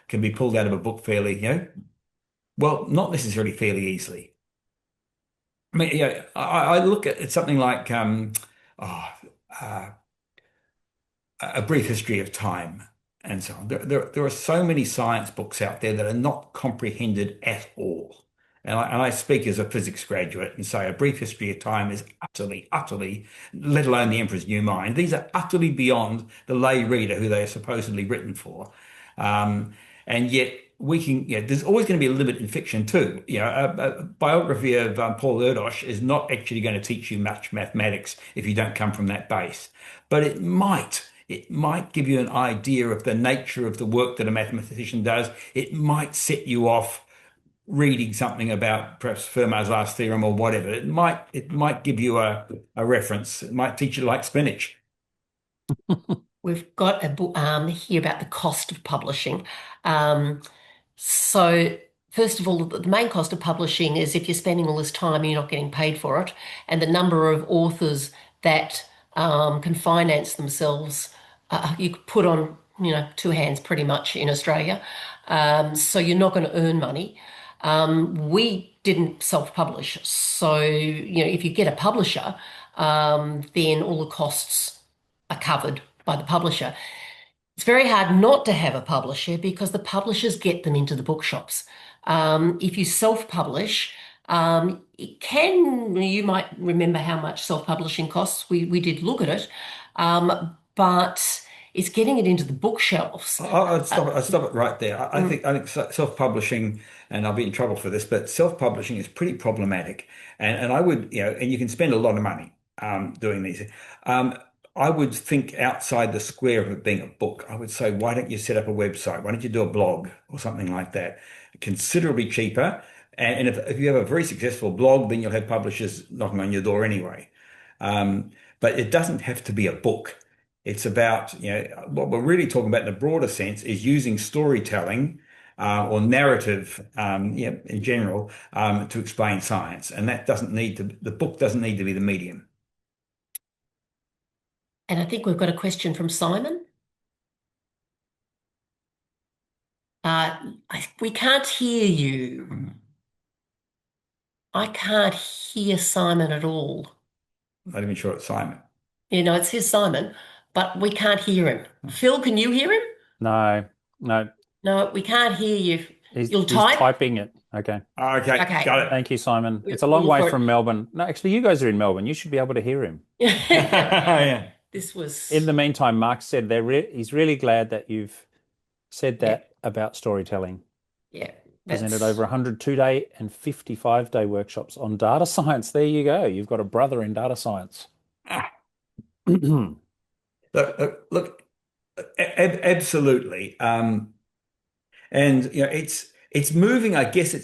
A: can be pulled out of a book fairly, well, not necessarily fairly easily. I mean, I look at something like oh, uh, A Brief History of Time and so on. There are so many science books out there that are not comprehended at all. And I speak as a physics graduate and say A Brief History of Time is utterly, let alone The Emperor's New Mind. These are utterly beyond the lay reader who they are supposedly written for. And yet we can, there's always going to be a limit in fiction too. A biography of Paul Erdos is not actually going to teach you much mathematics if you don't come from that base. But it might give you an idea of the nature of the work that a mathematician does. It might set you off reading something about perhaps Fermat's last theorem or whatever. It might give you a reference. It might teach you to like spinach.
C: We've got a book here about the cost of publishing. So first of all, the main cost of publishing is if you're spending all this time and you're not getting paid for it, and the number of authors that can finance themselves, you could put on, two hands pretty much in Australia. So you're not going to earn money. We didn't self-publish. So, if you get a publisher, then all the costs are covered by the publisher. It's very hard not to have a publisher because the publishers get them into the bookshops. If you self-publish, you might remember how much self-publishing costs. We did look at it, but it's getting it into the bookshelves.
A: I'd stop it right there. I think self-publishing, and I'll be in trouble for this, but self-publishing is pretty problematic. And I would, and you can spend a lot of money doing these. I would think outside the square of it being a book. I would say, why don't you set up a website? Why don't you do a blog or something like that? Considerably cheaper. And if you have a very successful blog, then you'll have publishers knocking on your door anyway. But it doesn't have to be a book. It's about, what we're really talking about in a broader sense is using storytelling or narrative, in general, to explain science. And that the book doesn't need to be the medium.
C: And I think we've got a question from Simon. We can't hear you. I can't hear Simon at all.
A: Not even sure it's Simon.
C: It says Simon, but we can't hear him. Phil, can you hear him?
B: No.
C: No, we can't hear you. You'll
B: He's
C: type?
B: typing it. Okay.
C: Okay.
A: Got it.
B: Thank you, Simon. It's a long way from Melbourne. No, actually, you guys are in Melbourne. You should be able to hear him.
A: Yeah.
C: This was...
B: In the meantime, Mark said he's really glad that you've said that about storytelling.
C: Yeah.
B: Presented over 100 2-day and 55-day workshops on data science. There you go. You've got a brother in data science.
A: Look, absolutely. And it's moving. I guess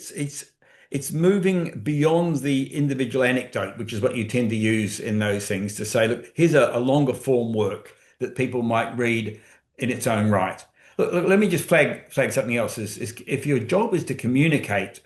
A: it's moving beyond the individual anecdote, which is what you tend to use in those things to say, look, here's a longer form work that people might read in its own right. Look, let me just flag something else. Is if your job is to communicate,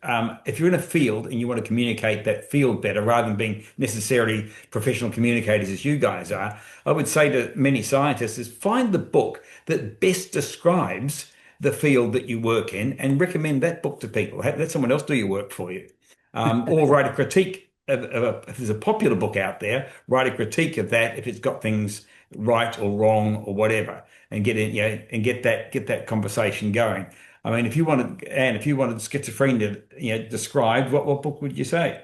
A: if you're in a field and you want to communicate that field better, rather than being necessarily professional communicators as you guys are, I would say to many scientists is find the book that best describes the field that you work in and recommend that book to people. Let someone else do your work for you, or write a critique if there's a popular book out there, write a critique of that if it's got things right or wrong or whatever, and get in, and get that conversation going. I mean, if you wanted schizophrenia, described, what book would you say?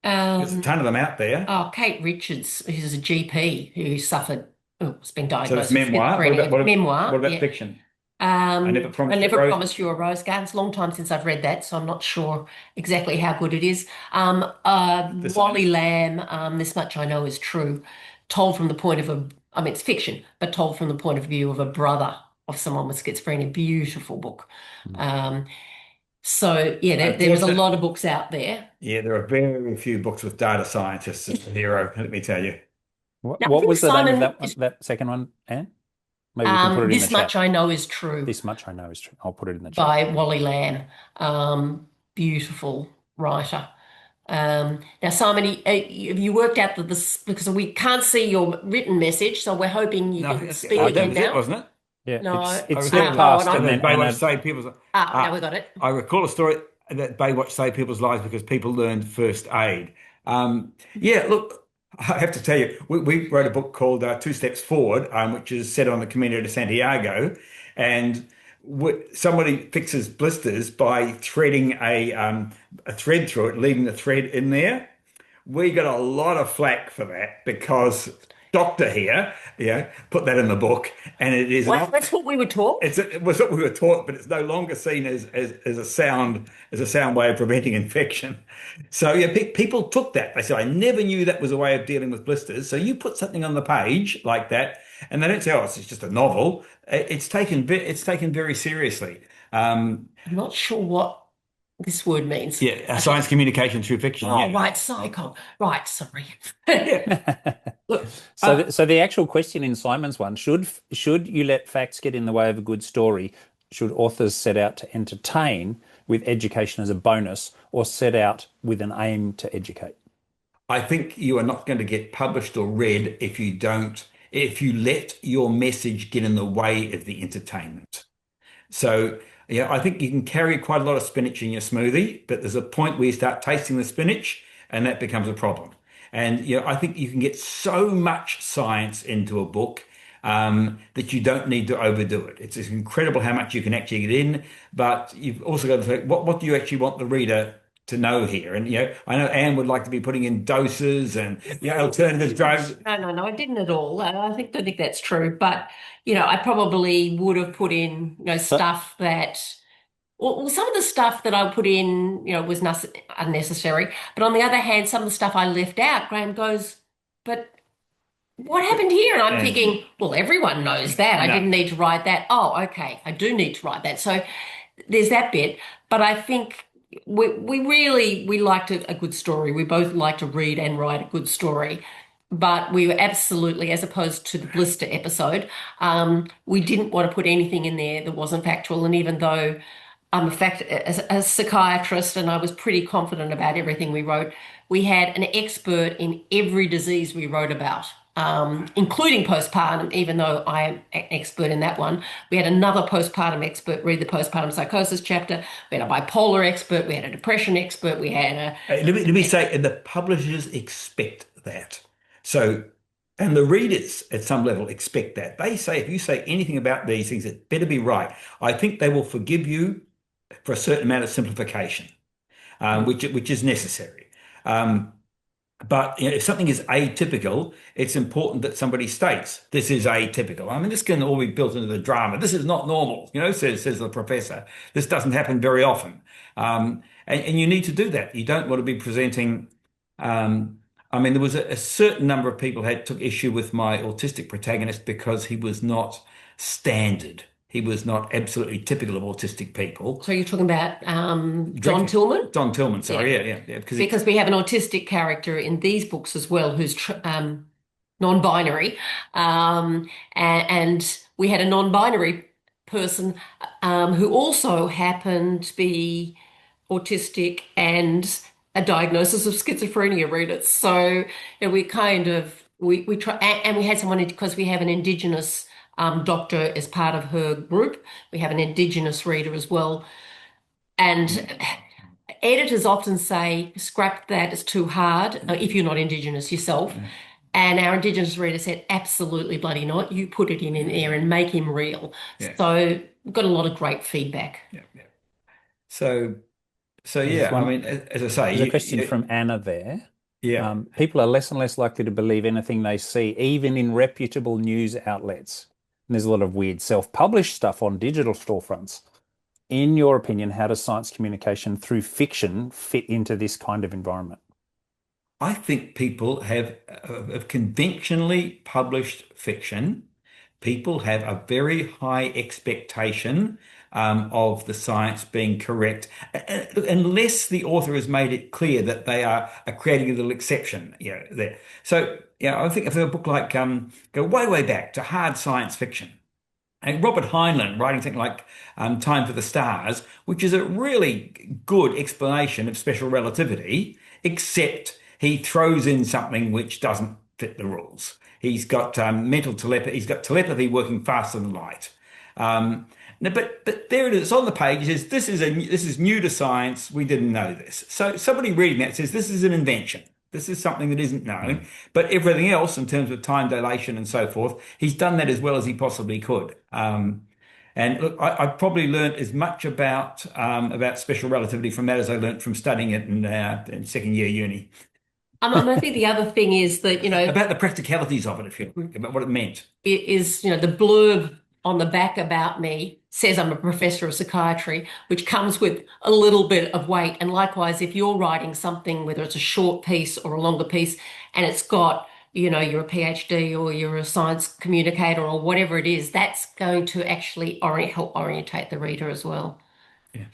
A: There's a ton of them out there.
C: Oh, Kate Richards, who's a GP who suffered, has been diagnosed
A: So it's memoir.
C: with schizophrenia. Memoir.
A: What about
C: yeah.
A: fiction?
C: I
A: Never
C: Promised You a Rose Garden. It's a long time since I've read that, so I'm not sure exactly how good it is. Wally Lamb, This Much I Know Is True, told from the point of it's fiction, but told from the point of view of a brother of someone with schizophrenia. Beautiful book. So yeah, there is a lot of books out there.
A: Yeah, there are very few books with data scientists as the hero, let me tell you.
B: What was the name of that second one, Anne? Maybe we can put it in the chat.
C: This Much I Know Is True.
B: This Much I Know Is True. I'll put it in the chat.
C: By Wally Lamb. Beautiful writer. Now, Simon, have you worked out this, because we can't see your written message, so we're hoping you can speak again now.
A: Wasn't it?
B: Yeah,
C: no,
B: it's slipped past, and then
A: Baywatch saved people's.
C: Now we got it.
A: I recall a story that Baywatch saved people's lives because people learned first aid. Yeah, look, I have to tell you, we wrote a book called Two Steps Forward, which is set on the Camino de Santiago, and somebody fixes blisters by threading a thread through it, leaving the thread in there. We got a lot of flack for that because doctor here, put that in the book, and it is
C: that's what we were taught.
A: It was what we were taught, but it's no longer seen as a sound way of preventing infection. So yeah, people took that. They said, I never knew that was a way of dealing with blisters. So you put something on the page like that, and they don't say, oh, it's just a novel. It's taken very seriously. I'm
C: not sure what this word means.
A: Yeah, science communication through fiction.
C: Oh,
A: yeah.
C: right, psycho. Right, sorry.
A: Look,
B: so the actual question in Simon's one, should you let facts get in the way of a good story? Should authors set out to entertain with education as a bonus, or set out with an aim to educate?
A: I think you are not going to get published or read if you let your message get in the way of the entertainment. So yeah, I think you can carry quite a lot of spinach in your smoothie, but there's a point where you start tasting the spinach and that becomes a problem. And I think you can get so much science into a book that you don't need to overdo it. It's incredible how much you can actually get in, but you've also got to think, what do you actually want the reader to know here? And I know Anne would like to be putting in doses and alternative drugs.
C: No, I didn't at all. I don't think that's true. But I probably would have put in stuff that, well, some of the stuff that I put in, was unnecessary. But on the other hand, some of the stuff I left out, Graeme goes, but what happened here? And I'm thinking, well, everyone knows that. I didn't need to write that. Oh, okay, I do need to write that. So there's that bit. But I think we liked a good story. We both like to read and write a good story. But we were absolutely, as opposed to the blister episode, we didn't want to put anything in there that wasn't factual. And even though I'm a psychiatrist and I was pretty confident about everything we wrote, we had an expert in every disease we wrote about, including postpartum, even though I am an expert in that one. We had another postpartum expert read the postpartum psychosis chapter. We had a bipolar expert. We had a depression expert. We had
A: let me say, and the publishers expect that. So, and the readers at some level expect that. They say, if you say anything about these things, it better be right. I think they will forgive you for a certain amount of simplification, which is necessary. But if something is atypical, it's important that somebody states this is atypical. I mean, this can all be built into the drama. This is not normal, says the professor. This doesn't happen very often, and you need to do that. You don't want to be presenting. There was a certain number of people took issue with my autistic protagonist because he was not standard. He was not absolutely typical of autistic people.
C: So you're talking about John Tillman?
A: John Tillman, sorry, yeah.
C: Because we have an autistic character in these books as well who's non-binary, and we had a non-binary person who also happened to be autistic and a diagnosis of schizophrenia read it. So we try, and we had someone, because we have an Indigenous doctor as part of her group. We have an Indigenous reader as well. And editors often say, scrap that, it's too hard, if you're not Indigenous yourself. And our Indigenous reader said, absolutely bloody not. You put it in there and make him real.
A: Yeah.
C: So we've got a lot of great feedback.
A: Yeah. So yeah, I mean, as I say,
B: there's a question from Anna there.
A: Yeah.
B: People are less and less likely to believe anything they see, even in reputable news outlets. And there's a lot of weird self-published stuff on digital storefronts. In your opinion, how does science communication through fiction fit into this kind of environment?
A: I think people have conventionally published fiction. People have a very high expectation of the science being correct, unless the author has made it clear that they are creating a little exception. There. So, I think of a book like go way back to hard science fiction. And Robert Heinlein writing something like Time for the Stars, which is a really good explanation of special relativity, except he throws in something which doesn't fit the rules. He's got mental telepathy. He's got telepathy working faster than light. But there it is on the page. It says this is new to science. We didn't know this. So somebody reading that says this is an invention. This is something that isn't known. But everything else, in terms of time dilation and so forth, he's done that as well as he possibly could. And look, I probably learned as much about special relativity from that as I learned from studying it in second year uni.
C: I think the other thing is that,
A: about the practicalities of it, if you like, about what it meant.
C: It is, the blurb on the back about me says I'm a professor of psychiatry, which comes with a little bit of weight. And likewise, if you're writing something, whether it's a short piece or a longer piece, and it's got, you're a PhD or you're a science communicator or whatever it is, that's going to actually help orientate the reader as well.
A: Yeah,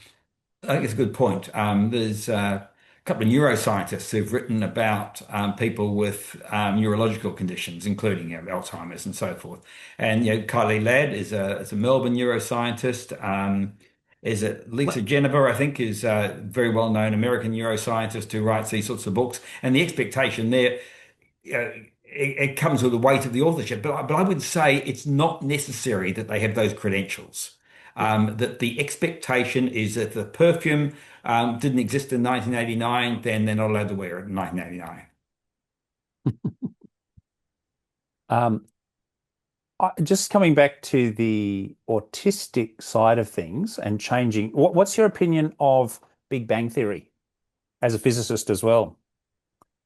A: I think it's a good point. There's a couple of neuroscientists who've written about people with neurological conditions, including Alzheimer's and so forth. And Kylie Ladd is a Melbourne neuroscientist. Is it Lisa Geneva, I think, is a very well-known American neuroscientist who writes these sorts of books. And the expectation there, it comes with the weight of the authorship. But I would say it's not necessary that they have those credentials. That the expectation is that the perfume didn't exist in 1989, then they're not allowed to wear it in 1989.
B: Just coming back to the autistic side of things and changing, what's your opinion of Big Bang Theory as a physicist as well?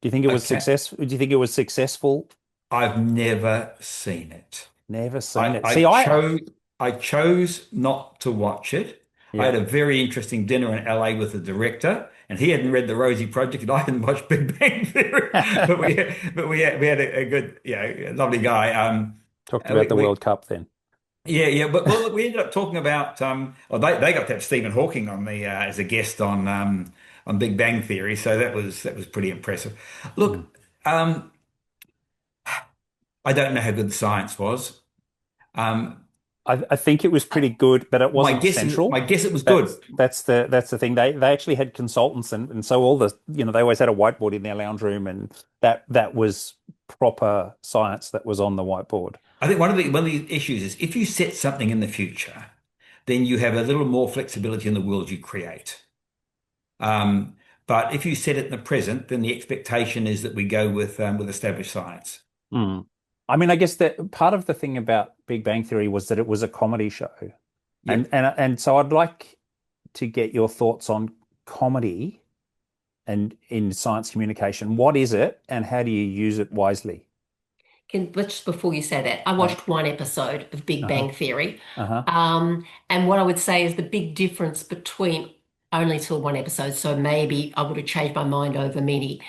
B: Do you think it was successful? Do you think it was successful?
A: I've never seen it.
B: Never seen it.
A: I chose not to watch it. Yeah. I had a very interesting dinner in LA with the director, and he hadn't read the Rosie Project, and I hadn't watched Big Bang Theory. but we had a good, lovely guy.
B: Talked about the World Cup then.
A: Yeah. But well, we ended up talking about. They got to have Stephen Hawking on as a guest on Big Bang Theory, so that was pretty impressive. Look, I don't know how good the science was.
B: I think it was pretty good, but it wasn't central.
A: My guess it was good.
B: That's the thing. They actually had consultants, and so all the they always had a whiteboard in their lounge room, and that was proper science that was on the whiteboard.
A: I think one of the issues is if you set something in the future, then you have a little more flexibility in the world you create. But if you set it in the present, then the expectation is that we go with established science.
B: I mean, I guess that part of the thing about Big Bang Theory was that it was a comedy show. Yep. And so I'd like to get your thoughts on comedy and in science communication. What is it and how do you use it wisely?
C: Just before you say that, I watched one episode of Big Bang Theory. And what I would say is the big difference between only till one episode, so maybe I would have changed my mind over many,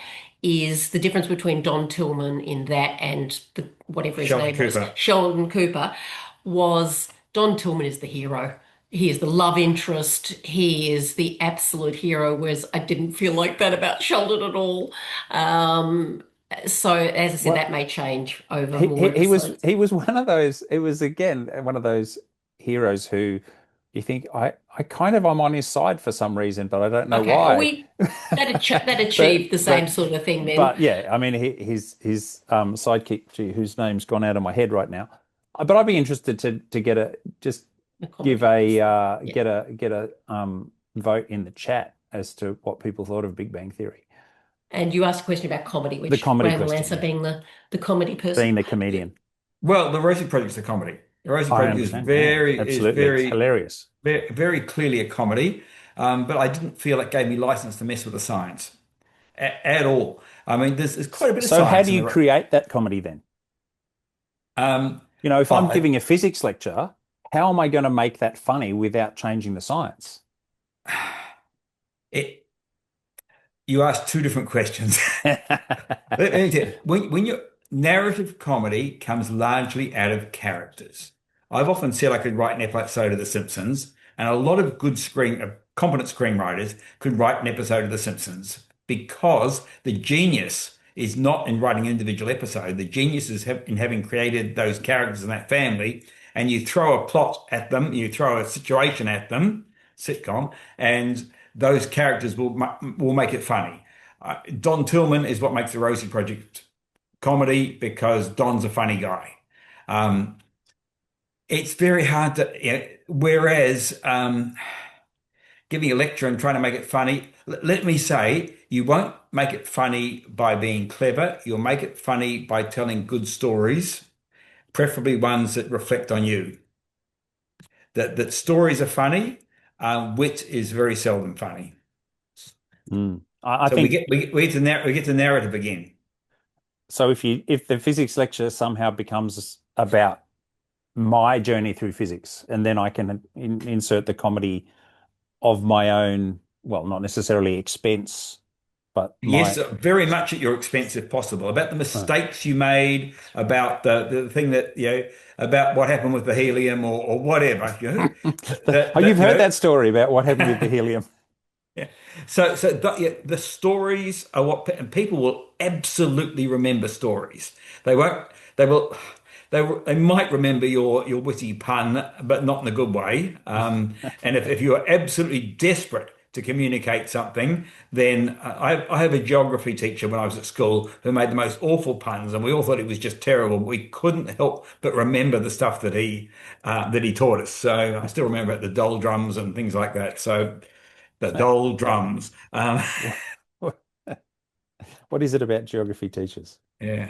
C: is the difference between Don Tillman in that and whatever his name is, Sheldon Cooper, was Don Tillman is the hero. He is the love interest. He is the absolute hero, whereas I didn't feel like that about Sheldon at all. So as I said, that may change over more episodes.
B: He was one of those. It was again one of those heroes who you think I'm on his side for some reason, but I don't know
C: Okay,
B: why.
C: that achieved the same sort of thing then.
B: But yeah, I mean, his sidekick, whose name's gone out of my head right now. But I'd be interested to get a vote in the chat as to what people thought of Big Bang Theory.
C: And you asked a question about comedy, which
B: The comedy
C: Graeme will
B: question,
C: answer,
B: yeah.
C: being the comedy person.
B: Being the comedian.
A: Well, the Rosie Project's a comedy. The Rosie Project is
B: It's hilarious.
A: very, very clearly a comedy. But I didn't feel it gave me license to mess with the science at all. I mean, there's quite a bit of
B: So
A: science.
B: how do you create that comedy then? If I'm giving a physics lecture, how am I going to make that funny without changing the science?
A: You asked two different questions. Let me tell you, when your narrative comedy comes largely out of characters. I've often said I could write an episode of The Simpsons, and a lot of competent screenwriters could write an episode of The Simpsons, because the genius is not in writing an individual episode. The genius is in having created those characters in that family, and you throw a plot at them, you throw a situation at them, sitcom, and those characters will make it funny. Don Tillman is what makes the Rosie Project comedy, because Don's a funny guy. It's very hard to, whereas giving a lecture and trying to make it funny, let me say, you won't make it funny by being clever. You'll make it funny by telling good stories, preferably ones that reflect on you. That stories are funny. Wit is very seldom funny.
B: I think
A: we get the narrative again.
B: So if the physics lecture somehow becomes about my journey through physics, and then I can insert the comedy of my own, well, not necessarily expense, but
A: yes, very much at your expense if possible, about the mistakes you made, about the thing that, about what happened with the helium or whatever.
B: You've heard that story about what happened with the helium.
A: Yeah. So the stories are what, and people will absolutely remember stories. They might remember your witty pun, but not in a good way. And if you are absolutely desperate to communicate something, then I have a geography teacher when I was at school who made the most awful puns, and we all thought it was just terrible. But we couldn't help but remember the stuff that he taught us. So I still remember the doldrums and things like that. So the doldrums.
B: What is it about geography teachers?
A: Yeah.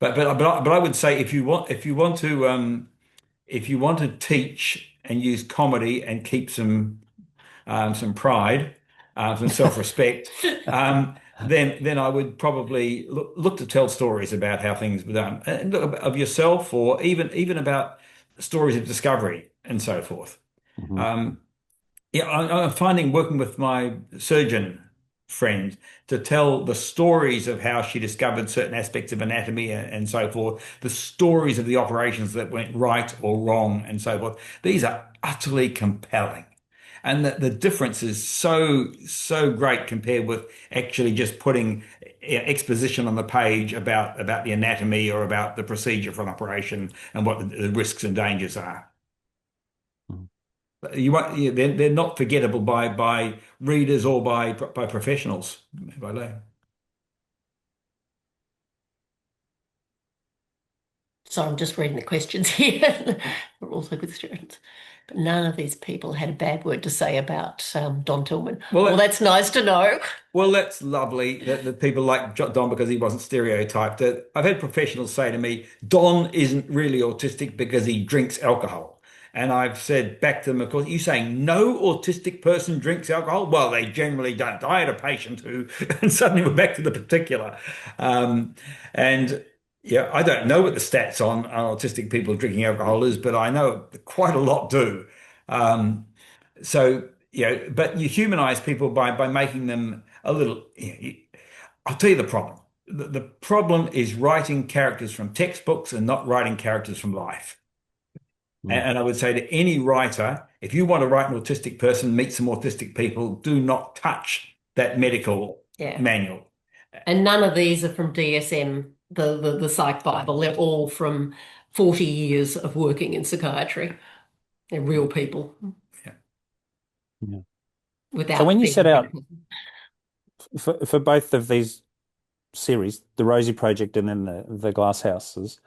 A: But I would say if you want to teach and use comedy and keep some pride, some self-respect, then I would probably look to tell stories about how things were done, and of yourself, or even about stories of discovery and so forth.
B: Mm-hmm.
A: I'm finding, working with my surgeon friend, to tell the stories of how she discovered certain aspects of anatomy and so forth, the stories of the operations that went right or wrong and so forth. These are utterly compelling. And the difference is so great compared with actually just putting exposition on the page about the anatomy or about the procedure for an operation and what the risks and dangers are. They're not forgettable by readers or by professionals.
C: So I'm just reading the questions here. We're also good students. But none of these people had a bad word to say about Don Tillman. Well, that's nice to know.
A: Well, that's lovely that people like Don because he wasn't stereotyped. I've had professionals say to me, Don isn't really autistic because he drinks alcohol. And I've said back to them, of course, you saying no autistic person drinks alcohol? Well, they generally don't. I had a patient who, and suddenly we're back to the particular. And yeah, I don't know what the stats on autistic people drinking alcohol is, but I know quite a lot do. But you humanize people by making them a little. I'll tell you the problem. The problem is writing characters from textbooks and not writing characters from life. And I would say to any writer, if you want to write an autistic person, meet some autistic people, do not touch that medical manual.
C: And none of these are from DSM, the Psych Bible. They're all from 40 years of working in psychiatry. They're real people.
B: Yeah.
C: Without
B: So when you
C: being
B: set out
C: critical.
B: for both of these series, the Rosie Project and then the Glass Houses,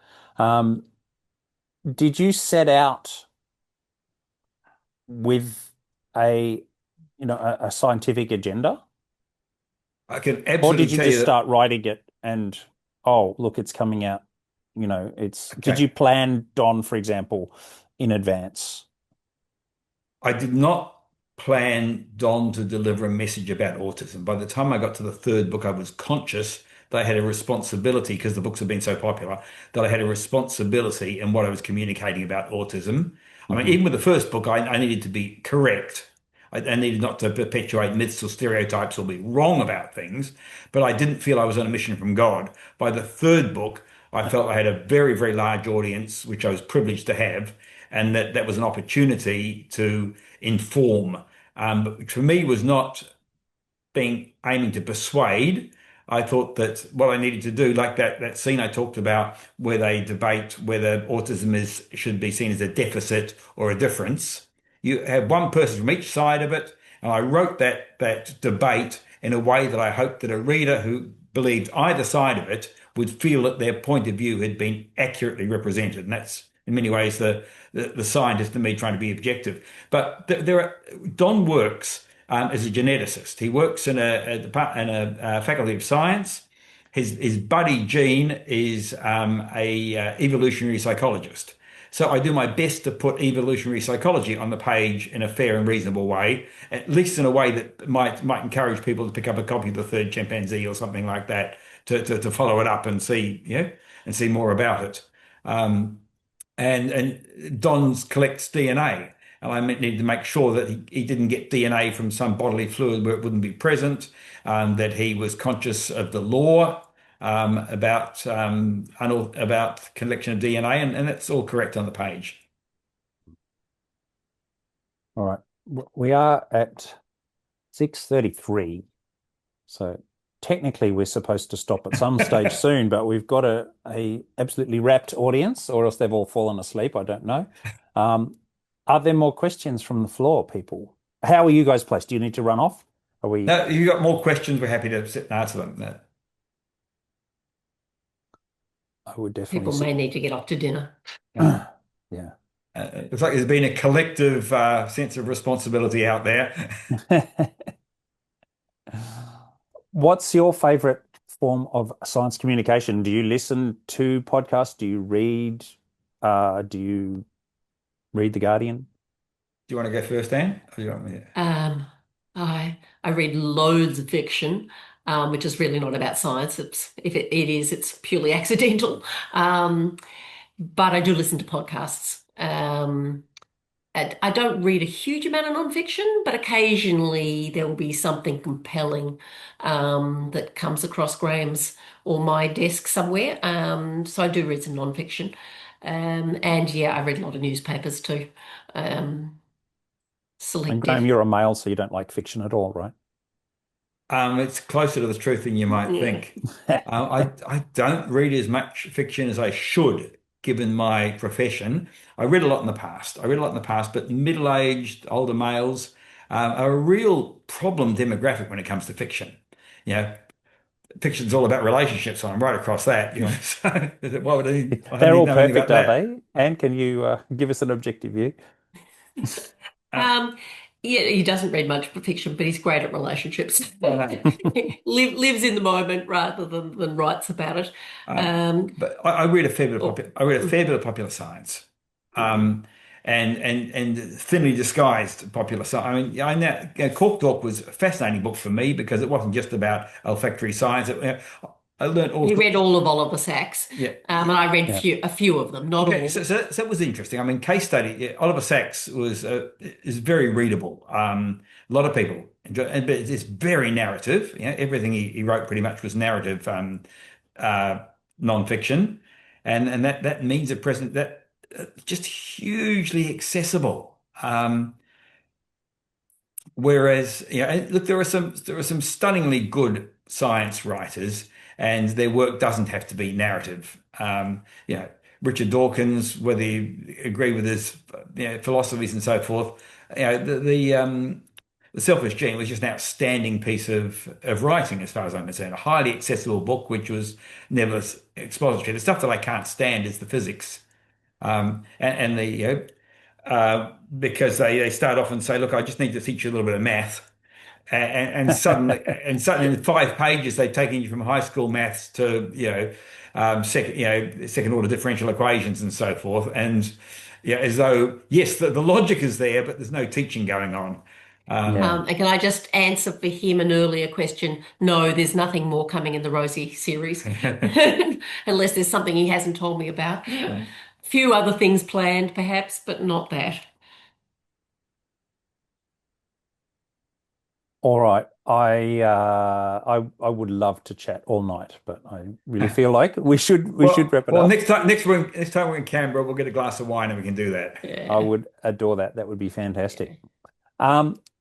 B: did you set out with a scientific agenda,
A: I can
B: or
A: absolutely
B: did you
A: tell
B: just
A: you that
B: start writing it and oh look, it's coming out? Did you plan Don, for example, in advance?
A: I did not plan Don to deliver a message about autism. By the time I got to the third book, I was conscious that I had a responsibility, because the books have been so popular, that I had a responsibility in what I was communicating about autism. I mean, even with the first book, I needed to be correct. I needed not to perpetuate myths or stereotypes or be wrong about things, but I didn't feel I was on a mission from God. By the third book, I felt I had a very, very large audience, which I was privileged to have, and that was an opportunity to inform. But for me, was not aiming to persuade. I thought that what I needed to do, like that scene I talked about, where they debate whether autism should be seen as a deficit or a difference. You have one person from each side of it, and I wrote that debate in a way that I hoped that a reader who believed either side of it would feel that their point of view had been accurately represented, and that's in many ways the scientist in me trying to be objective. But Don works as a geneticist. He works in a faculty of science. His buddy Gene is a evolutionary psychologist. So I do my best to put evolutionary psychology on the page in a fair and reasonable way, at least in a way that might encourage people to pick up a copy of The Third Chimpanzee or something like that to follow it up and see, and see more about it. And Don's collects DNA. And I needed to make sure that he didn't get DNA from some bodily fluid where it wouldn't be present, that he was conscious of the law about collection of DNA, and that's all correct on the page.
B: All right. We are at 6:33. So technically we're supposed to stop at some stage soon, but we've got a absolutely rapt audience, or else they've all fallen asleep. I don't know. Are there more questions from the floor, people? How are you guys placed? Do you need to run off? Are we?
A: No, if you've got more questions, we're happy to sit and answer them. No.
B: I would definitely.
C: People may need to get off to dinner.
B: Yeah.
A: It's like there's been a collective sense of responsibility out there.
B: What's your favorite form of science communication? Do you listen to podcasts? Do you read? Do you read The Guardian?
A: Do you want to go first, Anne? Or do you want me to?
C: I read loads of fiction, which is really not about science. It's purely accidental. But I do listen to podcasts. And I don't read a huge amount of nonfiction, but occasionally there will be something compelling that comes across Graeme's or my desk somewhere. So I do read some nonfiction. And yeah, I read a lot of newspapers too.
B: And
C: Selective.
B: Graeme, you're a male, so you don't like fiction at all, right?
A: It's closer to the truth than you might think. I don't read as much fiction as I should, given my profession. I read a lot in the past. But middle-aged, older males are a real problem demographic when it comes to fiction. Fiction's all about relationships, so I'm right across that. So why would I
B: They're all
A: know anything
B: perfect,
A: about
B: are
A: that?
B: they? And can you give us an objective view?
C: Yeah, he doesn't read much fiction, but he's great at relationships. Lives in the moment rather than writes about it.
A: But I read a fair bit of popular science, and thinly disguised popular science. I mean, I know Cork Talk was a fascinating book for me because it wasn't just about olfactory science. I learned all.
C: You read all of Oliver Sacks,
A: Yeah,
C: and I read a few of them, not all.
A: so it was interesting. I mean, case study. Yeah, Oliver Sacks is very readable. A lot of people enjoy, but it's very narrative. Everything he wrote pretty much was narrative, nonfiction, and that means at present that just hugely accessible. Whereas, look, there are some stunningly good science writers, and their work doesn't have to be narrative. Richard Dawkins, whether you agree with his philosophies and so forth. The Selfish Gene was just an outstanding piece of writing, as far as I'm concerned. A highly accessible book, which was never expository. The stuff that I can't stand is the physics, and because they start off and say, "Look, I just need to teach you a little bit of math." And suddenly in 5 pages they've taken you from high school maths to second order differential equations and so forth, and as though yes, the logic is there, but there's no teaching going on.
C: And can I just answer for him an earlier question? No, there's nothing more coming in the Rosie series, unless there's something he hasn't told me about. A few other things planned, perhaps, but not that.
B: All right. I would love to chat all night, but I really feel like we should wrap it up.
A: Next time we're in Canberra, we'll get a glass of wine and we can do that.
C: Yeah.
B: I would adore that. That would be fantastic.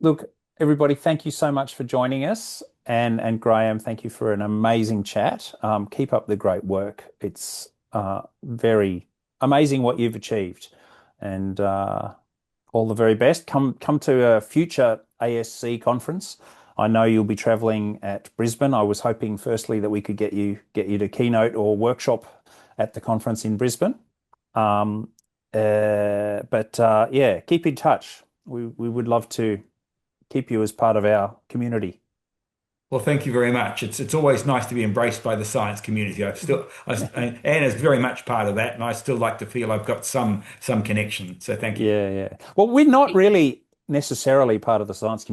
B: Look, everybody, thank you so much for joining us. And Graeme, thank you for an amazing chat. Keep up the great work. It's very amazing what you've achieved. And all the very best. Come to a future ASC conference. I know you'll be travelling at Brisbane. I was hoping firstly that we could get you to keynote or workshop at the conference in Brisbane. Yeah, keep in touch. We would love to keep you as part of our community.
A: Well, thank you very much. It's always nice to be embraced by the science community. Anne is very much part of that, and I still like to feel I've got some connection. So thank you.
B: Yeah. Well, we're not really necessarily part of the science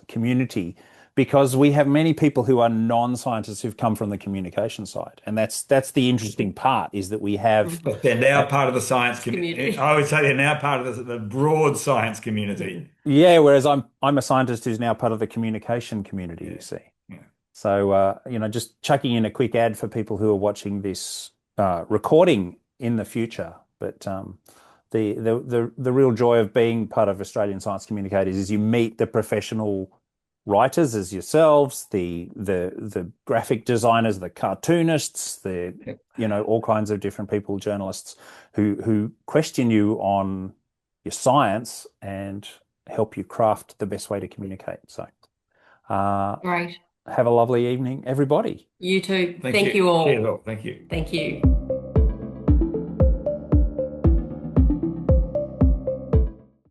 B: community because we have many people who are non-scientists who've come from the communication side, and that's the interesting part is that we have.
A: But they're now part of the science community. I would say they're now part of the broad science community.
B: Yeah, whereas I'm a scientist who's now part of the communication community. You see.
A: Yeah.
B: So just chucking in a quick ad for people who are watching this recording in the future, but. The real joy of being part of Australian Science Communicators is you meet the professional writers as yourselves, the graphic designers, the cartoonists, all kinds of different people, journalists who question you on your science and help you craft the best way to communicate. So,
C: Great.
B: Have a lovely evening, everybody.
C: You too. Thank you all.
A: Thank you.
C: Thank you.